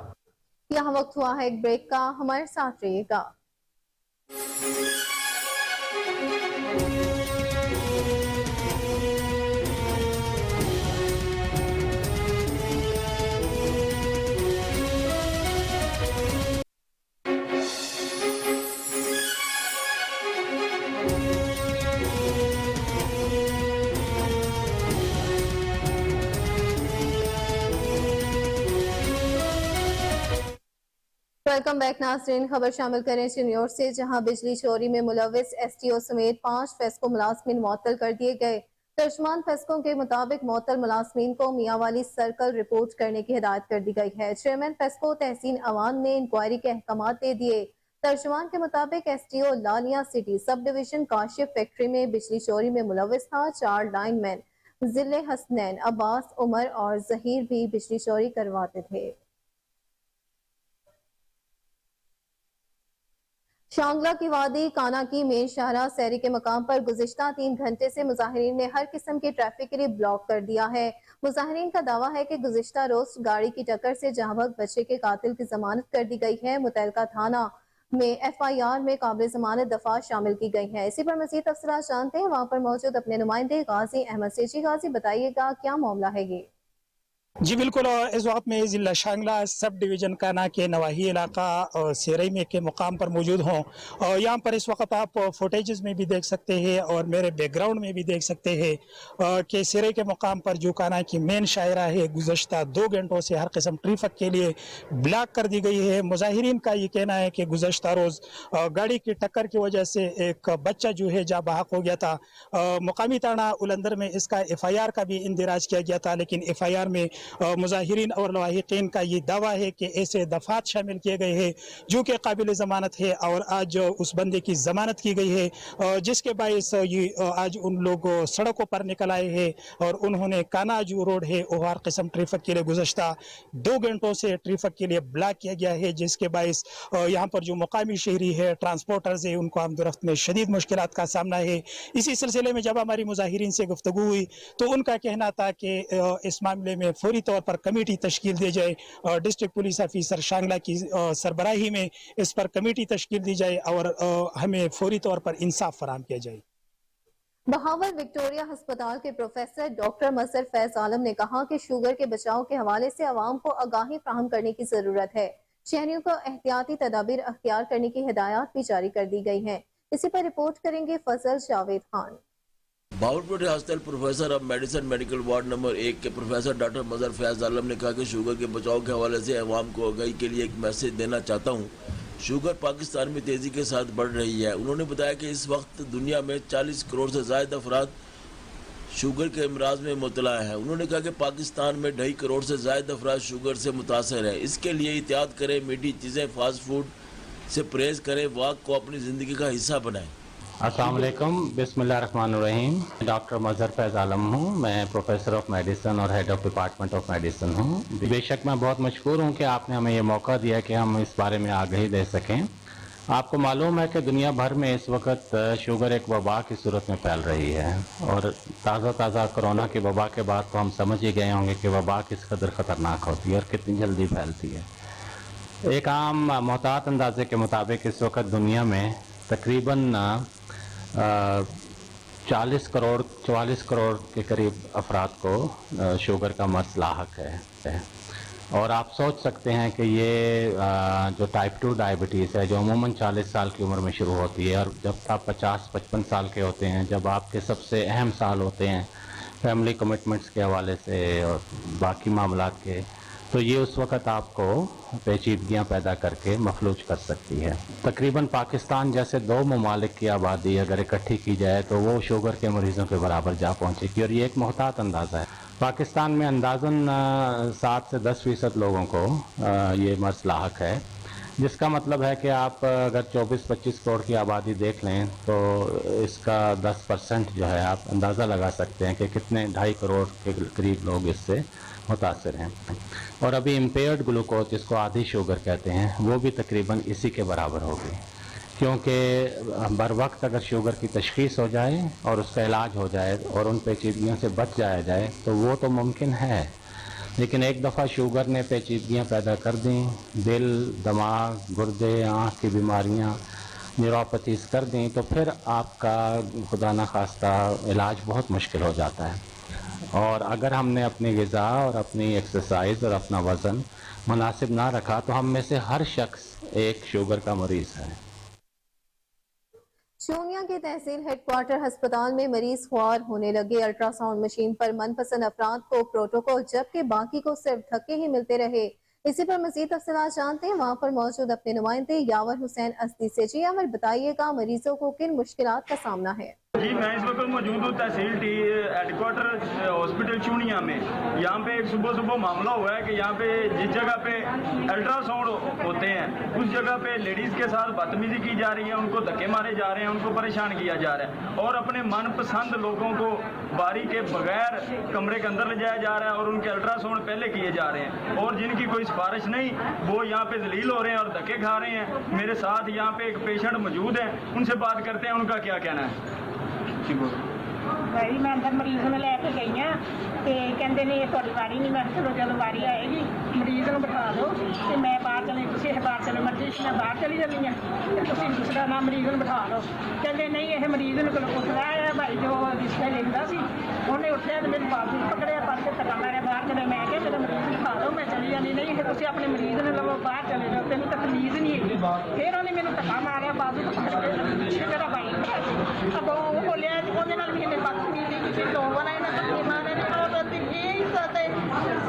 यहाँ वक्त हुआ है एक ब्रेक का, हमारे साथ रहिएगा। वेलकम बैक नाज़रीन। खबर शामिल करें चिन्योर से, जहां बिजली चोरी में मुलविस STO समेत 5 फेस्को मुलाजमीन मुअत्तल कर दिए गए। तर्जमान फेस्को के मुताबिक मुअत्तल मुलाजमीन को मियांवाली सर्कल रिपोर्ट करने की हिदायत कर दी गई है। चेयरमैन फेस्को तहसीन अवान ने इंक्वायरी के अहकामात दे दिए। तर्जमान के मुताबिक STO लालिया city sub division Kashif factory में बिजली चोरी में मुलविस था। 4 लाइनमैन जिले हसनैन, अब्बास, उमर और जहीर भी बिजली चोरी करवाते थे। शांगला की वादी काना की मेन शाहरा सैरी के मकाम पर गुज़िश्ता 3 घंटे से मुजाहिरीन ने हर किस्म के ट्रैफिक के लिए ब्लॉक कर दिया है। मुजाहिरीन का दावा है कि गुज़िश्ता रोज गाड़ी की टक्कर से जहां भग बच्चे के कातिल की जमानत कर दी गई है। मुतल्लिका थाना में FIR में काबिल जमानत दफा शामिल की गई है। इसी पर मज़ीद तफसीलात जानते हैं वहाँ पर मौजूद अपने नुमाइंदे गाजी अहमद से। जी गाजी, बताइएगा क्या मामला है ये? जी बिल्कुल, इस वक्त में ज़िला शांगला सब डिवीज़न काना के नवाही इलाका सेरई में के मुकाम पर मौजूद हों। और यहाँ पर इस वक्त आप फुटेजेस में भी देख सकते हैं और मेरे बैकग्राउंड में भी देख सकते हैं कि सेरई के मुकाम पर जो काना की मेन शायरा है गुज़श्ता 2 घंटों से हर किस्म ट्रैफिक के लिए ब्लॉक कर दी गई है। मुजाहिरीन का ये कहना है कि गुज़श्ता रोज़ गाड़ी की टक्कर की वजह से एक बच्चा जो है जा बहक हो गया था। मुकामी थाना उलंदर में इसका FIR का भी इंदिराज किया गया था, लेकिन FIR में मुजाहिरीन और लवाहिकीन का ये दावा है कि ऐसे दफात शामिल किए गए हैं जो कि काबिल ज़मानत है और आज उस बंदे की ज़मानत की गई है, जिसके बायस ये आज उन लोग सड़कों पर निकल आए हैं और उन्होंने काना जो रोड है वो हर किस्म ट्रैफिक के लिए गुज़श्ता 2 घंटों से ट्रैफिक के लिए ब्लॉक किया गया है, जिसके बायस यहाँ पर जो मुकामी शहरी है, ट्रांसपोर्टर्स है, उनको आमदोरफ्त में शदीद मुश्किलात का सामना है। इसी सिलसिले में जब हमारी मुजाहिरीन से गुफ्तगू हुई तो उनका कहना था कि इस मामले में फौरी तौर पर कमेटी तश्कील दी जाए। डिस्ट्रिक्ट पुलिस ऑफिसर शांगला की सरबराही में इस पर कमेटी तश्कील दी जाए और हमें फौरी तौर पर इंसाफ फराहम किया जाए। बहावल विक्टोरिया अस्पताल के प्रोफेसर डॉक्टर मसर फैज आलम ने कहा कि शुगर के बचाव के हवाले से अवाम को आगाही फराहम करने की जरूरत है। शहरियों को एहतियाती तदाबीर अख्तियार करने की हिदायत भी जारी कर दी गई है। इसी पर रिपोर्ट करेंगे Fazal Javed Khan. Bahawalpur hostel professor of medicine medical ward number 1 के प्रोफेसर डॉक्टर मजहर फैज आलम ने कहा कि शुगर के बचाव के हवाले से अवाम को आगाही के लिए एक मैसेज देना चाहता हूँ। शुगर पाकिस्तान में तेज़ी के साथ बढ़ रही है। उन्होंने बताया कि इस वक्त दुनिया में 40 करोड़ से ज़्यादा अफराद शुगर के अमराज में मुबतला है। उन्होंने कहा कि पाकिस्तान में 2.5 करोड़ से ज़्यादा अफराद शुगर से मुतासर है। इसके लिए एहतियात करें, मीठी चीज़ें, फास्ट फूड से परहेज़ करें, वाक को अपनी ज़िंदगी का हिस्सा बनाएं। अस्सलाम वालेकुम, बिस्मिल्लाहिर्रहमानिर्रहीम। डॉक्टर मजहर फैज आलम हूँ। मैं प्रोफेसर ऑफ मेडिसिन और head of department of medicine हूँ। बेशक मैं बहुत मशकूर हूँ कि आपने हमें ये मौका दिया कि हम इस बारे में आगाही दे सकें। आपको मालूम है कि दुनिया भर में इस वक्त शुगर एक वबा की सूरत में फैल रही है और ताज़ा कोरोना की वबा के बाद तो हम समझ ही गए होंगे कि वबा किस कदर ख़तरनाक होती है और कितनी जल्दी फैलती है। एक आम मोहतात अंदाजे के मुताबिक इस वक्त दुनिया में तकरीबन 44 करोड़ के करीब अफराद को शुगर का मर्ज लाहक है। और आप सोच सकते हैं कि ये जो टाइप 2 डायबिटीज़ है जो अमूमन 40 साल की उम्र में शुरू होती है और जब आप 50-55 साल के होते हैं, जब आपके सबसे अहम साल होते हैं फैमिली कमिटमेंट्स के हवाले से और बाकी मामलात के, तो ये उस वक़्त आपको पेचीदगियाँ पैदा करके मफलूज कर सकती है। तकरीबन पाकिस्तान जैसे 2 ममालिक की आबादी अगर इकट्ठी की जाए तो वो शुगर के मरीज़ों के बराबर जा पहुँचेगी और ये एक मुहतात अंदाज़ा है। पाकिस्तान में अंदाज़न 7 से 10% लोगों को ये मर्ज लाहक है, जिसका मतलब है कि आप अगर 24-25 करोड़ की आबादी देख लें तो इसका 10% जो है आप अंदाज़ा लगा सकते हैं कि कितने 2.5 करोड़ के करीब लोग इससे मुतासर हैं। और अभी इम्पेयर्ड ग्लूकोज जिसको आधी शुगर कहते हैं वो भी तकरीबन इसी के बराबर होगी, क्योंकि बर वक्त अगर शुगर की तशख़ीस हो जाए और उसका इलाज हो जाए और उन पेचीदगियों से बच जाया जाए तो वो तो मुमकिन है, लेकिन एक दफ़ा शुगर ने पेचीदगियाँ पैदा कर दी, दिल, दिमाग, गुर्दे, आँख की बीमारियाँ, न्यूरोपैथीज़ कर दी, तो फिर आपका खुदा न खास्ता इलाज बहुत मुश्किल हो जाता है। और अगर हमने अपनी ग़िज़ा और अपनी एक्सरसाइज और अपना वज़न मुनासिब ना रखा तो हम में से हर शख्स एक शुगर का मरीज़ है। शोनिया के तहसील हेडक्वार्टर अस्पताल में मरीज ख्वार होने लगे। अल्ट्रासाउंड मशीन पर मनपसंद अफराद को प्रोटोकॉल जबकि बाकी को सिर्फ धक्के ही मिलते रहे। इसी पर मजीद तफसीलात जानते हैं वहाँ पर मौजूद अपने नुमाइंदे यावर हुसैन अस्दी से। जी यावर, बताइएगा मरीजों को किन मुश्किलात का सामना है? जी, मैं इस वक्त मौजूद हूँ तहसील हेडक्वार्टर हॉस्पिटल चूनिया में। यहाँ पे एक सुबह मामला हुआ है कि यहाँ पे जिस जगह पे अल्ट्रासाउंड होते हैं उस जगह पे लेडीज़ के साथ बदतमीजी की जा रही है, उनको धक्के मारे जा रहे हैं, उनको परेशान किया जा रहा है और अपने मनपसंद लोगों को बारी के बगैर कमरे के अंदर ले जाया जा रहा है और उनके अल्ट्रासाउंड पहले किए जा रहे हैं और जिनकी कोई सिफारिश नहीं वो यहाँ पे जलील हो रहे हैं और धक्के खा रहे हैं। मेरे साथ यहाँ पे एक पेशेंट मौजूद है, उनसे बात करते हैं, उनका क्या कहना है। भाई मैं अंदर मरीज में लैके गई हाँ तो कहते ने थोड़ी वारी नहीं, मैं चलो जो वारी आएगी मरीज को बिठा दो तो मैं बाहर चली, तुम बाहर चलो मर्जी मैं बाहर चली जानी है तो तुम दूसरा ना मरीज को बिठा दो। कहते नहीं यह मरीज उठना है भाई जो रिश्ता लेंदा सी उन्हें उठा तो मेरे बाबू पकड़िया पड़ के धक्का मारे बाहर चले। मैं क्या मेरा मरीज बिठा दो मैं चली जानी, नहीं है तुम अपने मरीज ने लवो बाहर चले जाओ, तेन तकलीफ नहीं है। फिर उन्हें मैंने धक्का मारिया बाबू पकड़ के मेरा भाई अब वो बोलिया भी बदतमीजी की लोगों ने मारे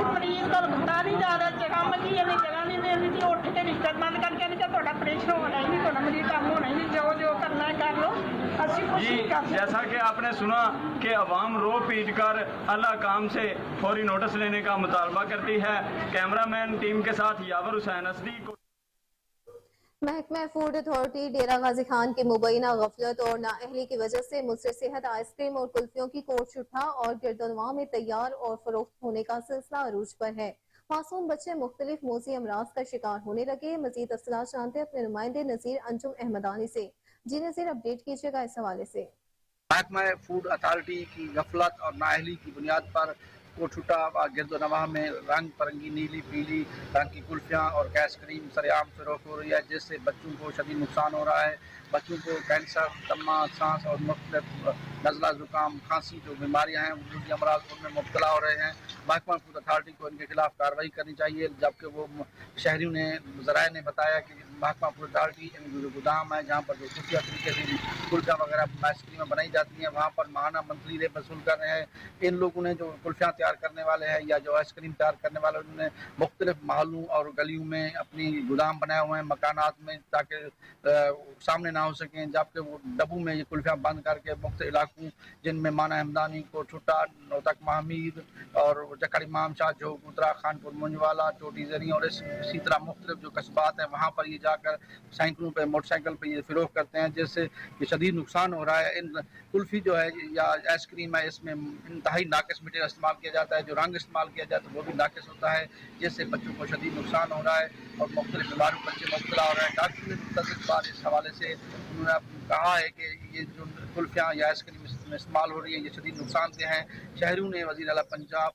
मरीज को घटा नहीं जा रहा, जगह में जगह नहीं दे रही थी, उठ के रिश्ता बंद करके नहीं थोड़ा ऑपरेशन होना ही नहीं, थोड़ा मरीज काम होना ही नहीं, जो करना है कर लो। जी, जैसा कि आपने सुना कि अवाम रो पीट कर अल्लाह काम से फौरी नोटिस लेने का मुतालबा करती है। कैमरामैन टीम के साथ यावर हुसैन अस्दी को। महकमा फूड अथॉरिटी डेरा गाजी खान की मुबैना गफलत और नाअहली की वजह से मुसर सेहत आइसक्रीम और कुल्फियों की कोर्ट उठा और गिरदोनवा में तैयार और फरोख्त होने का सिलसिला अरूज पर है। मासूम बच्चे मुख्तलिफ मौसी अमराज का शिकार होने लगे। मजीद तफसीलात जानते अपने नुमाइंदे नज़ीर अंजुम अहमदानी से। जी नज़ीर, अपडेट कीजिएगा इस हवाले से। महकमा फूड अथॉरिटी की गफलत और नाअहली की बुनियाद पर कोठुटा व गिरदोनवाह में रंग परंगी नीली पीली रंग की कुल्फियाँ और गैस क्रीम सरेआम फरोख्त हो रही है, जिससे बच्चों को शदीद नुकसान हो रहा है। बच्चों को कैंसर, दमा, सांस और मुख्तलिफ नज़ला ज़ुकाम खांसी जो बीमारियाँ हैं वजूदी अमराज उनमें मुब्तला हो रहे हैं। महकमा फूड अथॉरिटी को इनके खिलाफ कार्रवाई करनी चाहिए, जबकि वो शहरियों ने ज़राए ने बताया कि महकमा फूड अथॉरिटी जो गोदाम है जहाँ पर जो खुफिया तरीके से कुल्फियाँ वगैरह आइसक्रीमें बनाई जाती हैं वहाँ पर माहाना मंथली रेट वसूल कर रहे हैं। इन लोगों ने जो कुल्फियाँ तैयार करने वाले हैं या जो आइसक्रीम तैयार करने वाले उन्होंने मुख्तलिफ महलों और गलियों में अपनी गोदाम बनाए हुए हैं मकानात में, ताकि सामने ना हो सकें, जबकि वो डब्बू में ये कुल्फियाँ बंद करके मुख्तलिफ इलाकों जिनमें माना हमदानी को छुट्टा नौतक महामीर और जकर इमाम शाह जो गुतरा खानपुर मुंजवाला चोटी जरी और इसी तरह मुख्तलिफ जो कस्बात हैं वहाँ पर ये जाकर साइकिलों पे मोटरसाइकिल पे ये फ़रोख्त करते हैं, जिससे ये शदीद नुकसान हो रहा है। इन कुल्फ़ी जो है या आइसक्रीम है इसमें इंतहाई नाकिस मटीरियल इस्तेमाल किया जाता है, जो रंग इस्तेमाल किया जाता है वो भी नाकिस होता है, जिससे बच्चों को शदीद नुकसान हो रहा है और मुख्तलिफ बीमारियों बच्चे मुब्तला हो रहे हैं। डॉक्टर ने मुख्तलिफ बार इस हवाले से उन्होंने कहा है कि ये जो कुल्फियाँ या आइसक्रीम में इस्तेमाल हो रही है ये शदीद नुकसानदेह हैं। शहरियों ने वज़ीर आला पंजाब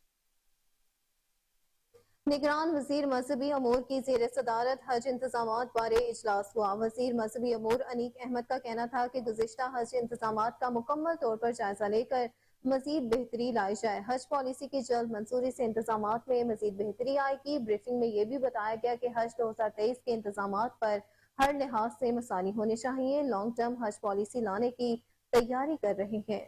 نگران وزیر مذہبی امور کی زیر صدارت حج انتظامات بارے اجلاس ہوا۔ وزیر مذہبی امور انیک احمد کا کہنا تھا کہ گزشتہ حج انتظامات کا مکمل طور پر جائزہ لے کر مزید بہتری لائی جائے۔ حج پالیسی کی جلد منظوری سے انتظامات میں مزید بہتری آئے گی۔ بریفنگ میں یہ بھی بتایا گیا کہ حج 2023 کے انتظامات پر ہر لحاظ سے مساوی ہونے چاہیے۔ لانگ ٹرم حج پالیسی لانے کی تیاری کر رہے ہیں۔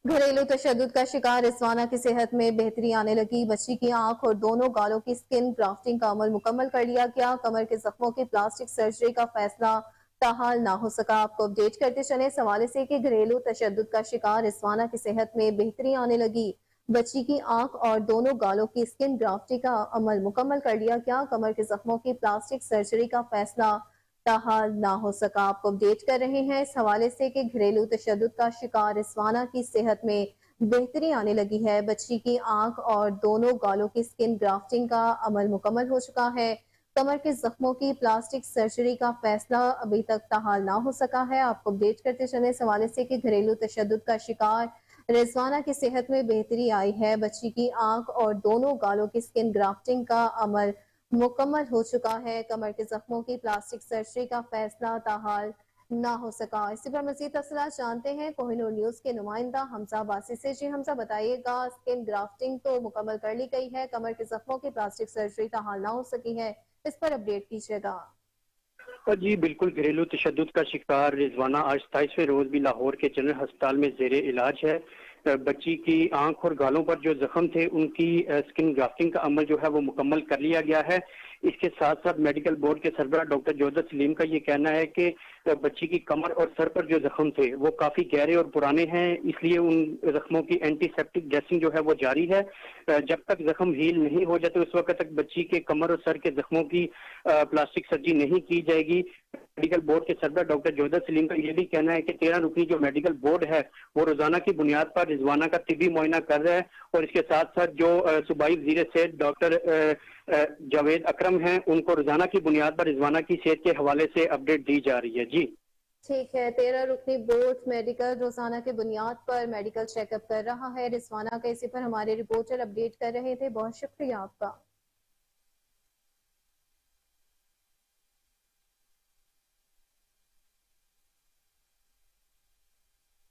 گھریلو تشدد کا شکار رضوانہ کی صحت میں بہتری آنے لگی۔ بچی کی آنکھ اور دونوں گالوں کی سکن گرافٹنگ کا عمل مکمل کر لیا گیا۔ کمر کے زخموں کی پلاسٹک سرجری کا فیصلہ تاحال نہ ہو سکا۔ آپ کو اپڈیٹ کرتے چلے اس حوالے سے کہ گھریلو تشدد کا شکار رضوانہ کی صحت میں بہتری آنے لگی۔ بچی کی آنکھ اور دونوں گالوں کی سکن گرافٹنگ کا عمل مکمل کر لیا گیا۔ کمر کے زخموں کی پلاسٹک سرجری کا فیصلہ تاحال نہ ہو سکا۔ آپ کو اپڈیٹ کر رہے ہیں اس حوالے سے کہ گھریلو تشدد کا شکار رضوانہ کی صحت میں بہتری آنے لگی ہے۔ بچی کی آنکھ اور دونوں گالوں کی سکن گرافٹنگ کا عمل مکمل ہو چکا ہے۔ کمر کے زخموں کی پلاسٹک سرجری کا فیصلہ ابھی تک تاحال نہ ہو سکا ہے۔ آپ کو اپڈیٹ کرتے چلیں اس حوالے سے کہ گھریلو تشدد کا شکار رضوانہ کی صحت میں بہتری آئی ہے۔ بچی کی آنکھ اور دونوں گالوں کی سکن گرافٹنگ کا عمل مکمل ہو چکا ہے۔ کمر کے زخموں کی پلاسٹک سرجری کا فیصلہ تاحال نہ ہو سکا۔ اسی پر مزید تفصیلات جانتے ہیں کوہ نور نیوز کے نمائندہ حمزہ عباسی سے۔ جی حمزہ بتائیے گا، سکن گرافٹنگ تو مکمل کر لی گئی ہے، کمر کے زخموں کی پلاسٹک سرجری تاحال نہ ہو سکی ہے، اس پر اپڈیٹ کیجیے گا۔ جی بالکل، گھریلو تشدد کا شکار رضوانہ آج 27ویں روز بھی لاہور کے جنرل ہسپتال میں زیر علاج ہے۔ بچی کی آنکھ اور گالوں پر جو زخم تھے ان کی سکن گرافٹنگ کا عمل جو ہے وہ مکمل کر لیا گیا ہے۔ اس کے ساتھ ساتھ میڈیکل بورڈ کے سربراہ ڈاکٹر جودت سلیم کا یہ کہنا ہے کہ بچی کی کمر اور سر پر جو زخم تھے وہ کافی گہرے اور پرانے ہیں، اس لیے ان زخموں کی اینٹی سیپٹک ڈریسنگ جو ہے وہ جاری ہے۔ جب تک زخم ہیل نہیں ہو جاتے اس وقت تک بچی کے کمر اور سر کے زخموں کی پلاسٹک سرجری نہیں کی جائے گی۔ میڈیکل بورڈ کے صدر ڈاکٹر جودت سلیم کا یہ بھی کہنا ہے کہ 13 رکنی جو میڈیکل بورڈ ہے وہ روزانہ کی بنیاد پر رضوانہ کا طبی معائنہ کر رہا ہے، اور اس کے ساتھ ساتھ جو صوبائی وزیر صحت ڈاکٹر جاوید اکرم ہیں ان کو روزانہ کی بنیاد پر رضوانہ کی صحت کے حوالے سے اپڈیٹ دی جا رہی ہے۔ جی ٹھیک ہے، 13 رکنی بورڈ میڈیکل روزانہ کے بنیاد پر میڈیکل چیک اپ کر رہا ہے رضوانہ کا، اسی پر ہمارے رپورٹر اپڈیٹ کر رہے تھے، بہت شکریہ آپ کا۔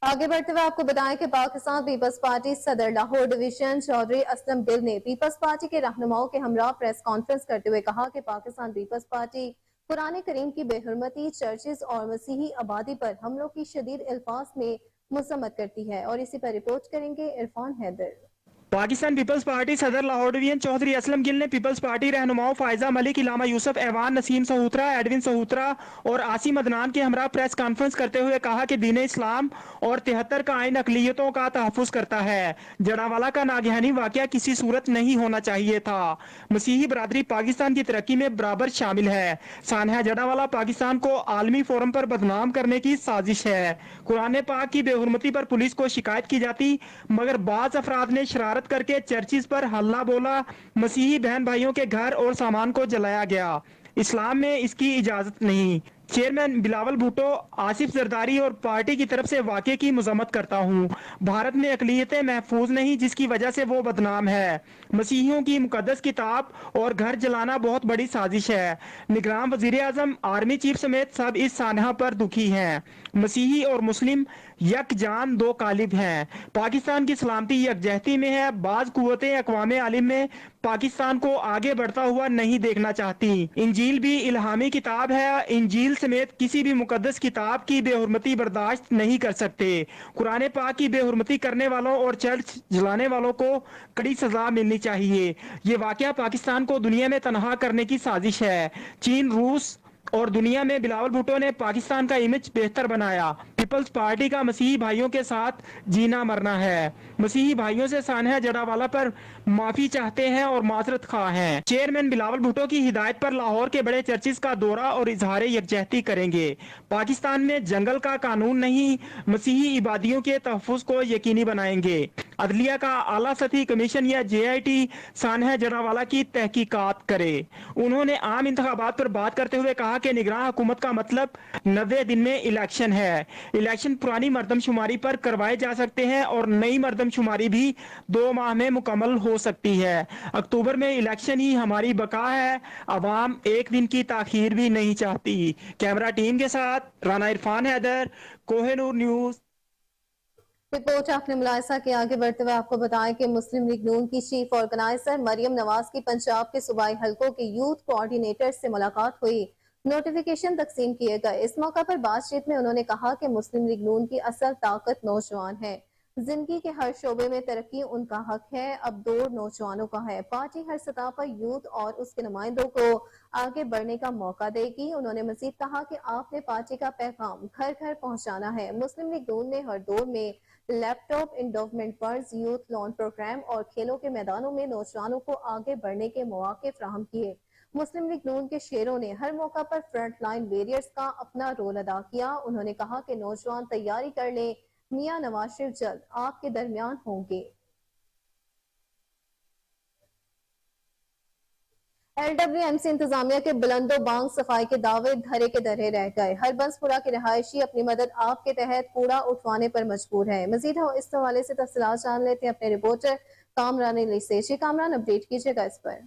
آگے بڑھتے ہوئے آپ کو بتائیں کہ پاکستان پیپلز پارٹی صدر لاہور ڈویژن چودھری اسلم گل نے پیپلز پارٹی کے رہنماؤں کے ہمراہ پریس کانفرنس کرتے ہوئے کہا کہ پاکستان پیپلز پارٹی قرآن کریم کی بے حرمتی، چرچز اور مسیحی آبادی پر حملوں کی شدید الفاظ میں مذمت کرتی ہے، اور اسی پر رپورٹ کریں گے عرفان حیدر۔ پاکستان پیپلز پارٹی صدر لاہور ڈویژن چودھری اسلم گل نے پیپلز پارٹی رہنماؤں فائزہ ملک، علامہ یوسف ایوان، نسیم سہوترا، ایڈون سہوترا اور عاصم عدنان کے ہمراہ پریس کانفرنس کرتے ہوئے کہا کہ دین اسلام اور 73 کا آئین اقلیتوں کا تحفظ کرتا ہے۔ جڑاوالا کا ناگہانی واقعہ کسی صورت نہیں ہونا چاہیے تھا۔ مسیحی برادری پاکستان کی ترقی میں برابر شامل ہے۔ سانحہ جڑاوالا پاکستان کو عالمی فورم پر بدنام کرنے کی سازش ہے۔ قرآن پاک کی بے حرمتی پر پولیس کو شکایت کی جاتی، مگر بعض افراد نے شرارت کر کے چرچز پر ہلہ بولا، مسیحی بہن بھائیوں کے گھر اور سامان کو جلایا گیا۔ اسلام میں اس کی اجازت نہیں۔ چیئرمین بلاول بھٹو، آصف زرداری اور پارٹی کی طرف سے واقعے کی مذمت کرتا ہوں۔ بھارت میں اقلیتیں محفوظ نہیں جس کی وجہ سے وہ بدنام ہے۔ مسیحیوں کی مقدس کتاب اور گھر جلانا بہت بڑی سازش ہے۔ نگران وزیر اعظم، آرمی چیف سمیت سب اس سانحہ پر دکھی ہیں۔ مسیحی اور مسلم یک جان دو قالب ہیں۔ پاکستان کی سلامتی یکجہتی میں ہے۔ بعض قوتیں اقوام عالم میں پاکستان کو آگے بڑھتا ہوا نہیں دیکھنا چاہتی۔ انجیل بھی الہامی کتاب ہے۔ انجیل سمیت کسی بھی مقدس کتاب کی بے حرمتی برداشت نہیں کر سکتے۔ قرآن پاک کی بے حرمتی کرنے والوں اور چرچ جلانے والوں کو کڑی سزا ملنی چاہیے۔ یہ واقعہ پاکستان کو دنیا میں تنہا کرنے کی سازش ہے۔ چین، روس اور دنیا میں بلاول بھٹو نے پاکستان کا امیج بہتر بنایا۔ پیپلز پارٹی کا مسیحی بھائیوں کے ساتھ جینا مرنا ہے۔ مسیحی بھائیوں سے سانحہ جڑاوالا پر معافی چاہتے ہیں اور معذرت خواہ ہیں۔ چیئرمین بلاول بھٹو کی ہدایت پر لاہور کے بڑے چرچز کا دورہ اور اظہار یکجہتی کریں گے۔ پاکستان میں جنگل کا قانون نہیں، مسیحی عبادیوں کے تحفظ کو یقینی بنائیں گے۔ अदलिया का आला सतही कमीशन या JIT सानहा जनावाला की तहकीकात करे। उन्होंने आम इंतखाबात पर बात करते हुए कहा कि निगरान हुकूमत का मतलब 90 दिन में इलेक्शन है। इलेक्शन पुरानी मर्दमशुमारी पर करवाए जा सकते हैं और नई मर्दमशुमारी भी 2 माह में मुकम्मल हो सकती है। अक्टूबर में इलेक्शन ही हमारी बका है। अवाम एक दिन की ताखीर भी नहीं चाहती। कैमरा टीम के साथ राना इरफान हैदर, कोहिनूर न्यूज। रिपोर्ट आपने मुलायसा के आगे बढ़ते हुए आपको बताएं कि मुस्लिम लीग नून की चीफ ऑर्गेनाइजर मरियम नवाज की पंजाब के सूबाई हलकों के यूथ कोऑर्डिनेटर से मुलाकात हुई। नोटिफिकेशन तकसीम किए गए। इस मौका पर बातचीत में उन्होंने कहा कि मुस्लिम लीग नून की असल ताकत नौजवान है। जिंदगी के हर शोबे में तरक्की उनका हक है, अब दौर नौजवानों का है। पार्टी हर सतह पर यूथ और उसके नुमाइंदों को आगे बढ़ने का मौका देगी। उन्होंने मजीद कहा कि आपने पार्टी का पैगाम घर घर पहुंचाना है। मुस्लिम लीग नून ने हर दौर में laptop, endowment funds, youth loan program और खेलों के मैदानों में नौजवानों को आगे बढ़ने के मौके फराहम किए। मुस्लिम लीग नून के शेरों ने हर मौका पर फ्रंट लाइन वॉरियर्स का अपना रोल अदा किया। उन्होंने कहा कि नौजवान तैयारी कर लें, मियां नवाज शरीफ जल्द आपके दरमियान होंगे। LWMC इंतजामिया के बुलंदो बांग सफाई के दावे धरे के धरे रह गए। हरबंसपुरा के रहायशी अपनी मदद आप के तहत कूड़ा उठवाने पर मजबूर है। मजीद इस हवाले से तफसीलात जान लेते हैं अपने रिपोर्टर कामरान अली से। जी कामरान, अपडेट कीजिएगा इस पर।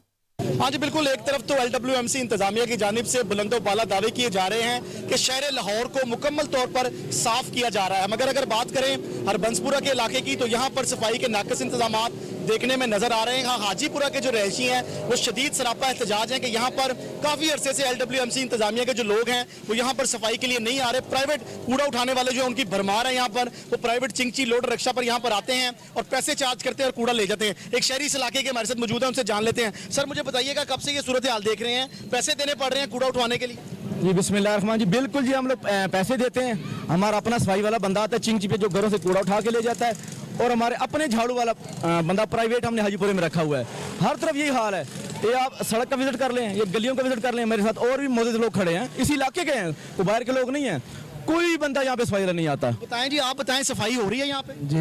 हाँ जी बिल्कुल, एक तरफ तो LWMC इंतजामिया की जानिब से बुलंदो बाला दावे किए जा रहे हैं कि शहर लाहौर को मुकम्मल तौर पर साफ किया जा रहा है, मगर अगर बात करें हरबंसपुरा के इलाके की तो यहाँ पर सफाई के नाकस इंतजाम देखने में नजर आ रहे हैं। हाँ, हाजीपुरा के जो रहायशी हैं वो शदीद सरापा एहतजाज है कि यहाँ पर काफी अरसे से LWMC इंतजामिया के जो लोग हैं वो यहाँ पर सफाई के लिए नहीं आ रहे। प्राइवेट कूड़ा उठाने वाले जो उनकी भरमार है यहाँ पर, वो प्राइवेट चिंची लोड रिक्शा पर यहाँ पर आते हैं और पैसे चार्ज करते हैं और कूड़ा ले जाते हैं। एक शहरी इस इलाके के हमारे साथ मौजूद है, उनसे जान लेते हैं। सर मुझे बताइएगा, कब से ये सूरत हाल देख रहे हैं, पैसे देने पड़ रहे हैं कूड़ा उठवाने के लिए? जी बिस्मिल्लाहिर्रहमान जी, बिल्कुल जी, हम लोग पैसे देते हैं। हमारा अपना सफाई वाला बंदा आता है चिंची पे जो घरों से कूड़ा उठा के ले जाता है, और हमारे अपने झाड़ू वाला बंदा प्राइवेट हमने हाजीपुरे में रखा हुआ है। हर तरफ यही हाल है। ये आप सड़क का विजिट कर लें, ये गलियों का विजिट कर लें, मेरे साथ और भी मौजूद लोग खड़े हैं, इसी इलाके के हैं, तो बाहर के लोग नहीं हैं। कोई बंदा यहाँ पे सफाई वाला नहीं आता। बताएं जी, आप बताएं, सफाई हो रही है यहाँ पे? जी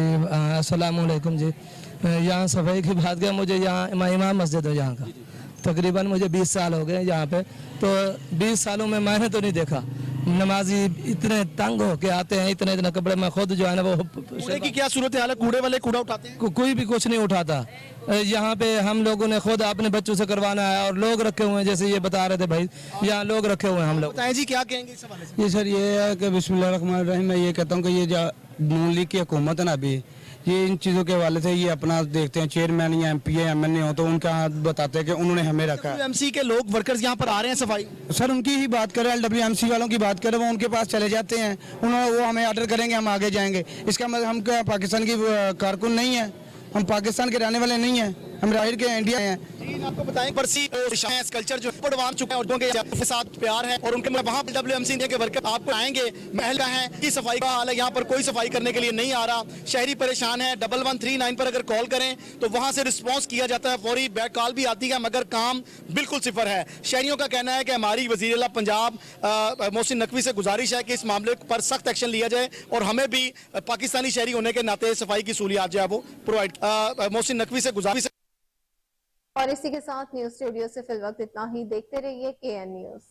अस्सलाम वालेकुम जी। यहाँ सफाई की बात किया, मुझे यहाँ इमाम मस्जिद है यहाँ का, तकरीबन मुझे 20 साल हो गए यहाँ पे, तो 20 सालों में मैंने तो नहीं देखा नमाजी इतने तंग होके आते हैं, इतने इतने कपड़े में खुद जो है ना वो। कूड़े की क्या सूरत हाल है? कूड़े वाले कूड़ा उठाते हैं? कोई भी कुछ नहीं उठाता। यहाँ पे हम लोगों ने खुद अपने बच्चों से करवाना है, और लोग रखे हुए हैं, जैसे ये बता रहे थे भाई, यहाँ लोग रखे हुए हैं हम लोग। बताएं जी, क्या कहेंगे इस हवाले से? ये सर ये है कि बिस्मिल्लाहिर्रहमानिर्रहीम, मैं ये कहता हूँ कि ये जो नून लीग की हुकूमत है ना अभी, ये इन चीज़ों के हवाले से ये अपना देखते हैं, चेयरमैन या MP या MLA हो तो उनका बताते हैं कि उन्होंने हमें रखा है। LWMC के लोग वर्कर्स यहाँ पर आ रहे हैं सफाई? सर उनकी ही बात करें, LWMC वालों की बात करें, वो उनके पास चले जाते हैं, उन्होंने वो हमें ऑर्डर करेंगे, हम आगे जाएंगे। इसका मतलब हम क्या पाकिस्तान की कारकुन नहीं है, हम पाकिस्तान के रहने वाले नहीं हैं, हम राहिर के इंडिया हैं। आपको बताएं बरसी कल्चर जो बढ़वा चुका है, उनके साथ प्यार है, और उनके वहाँ LWMC के वर्कर आपको आएंगे, महल का है कि सफाई का हाल है, यहाँ पर कोई सफाई करने के लिए नहीं आ रहा। शहरी परेशान है। 1139 पर अगर कॉल करें तो वहाँ से रिस्पॉन्स किया जाता है, फौरी बैक कॉल भी आती है, मगर काम बिल्कुल सिफर है। शहरियों का कहना है कि हमारी वज़ीर-ए-आला पंजाब मोहसिन नकवी से गुजारिश है कि इस मामले पर सख्त एक्शन लिया जाए और हमें भी पाकिस्तानी शहरी होने के नाते सफाई की सहूलियात जो है वो प्रोवाइड मोहसिन नकवी से गुजारिश। और इसी के साथ न्यूज स्टूडियो से फिल वक्त इतना ही। देखते रहिए KN न्यूज।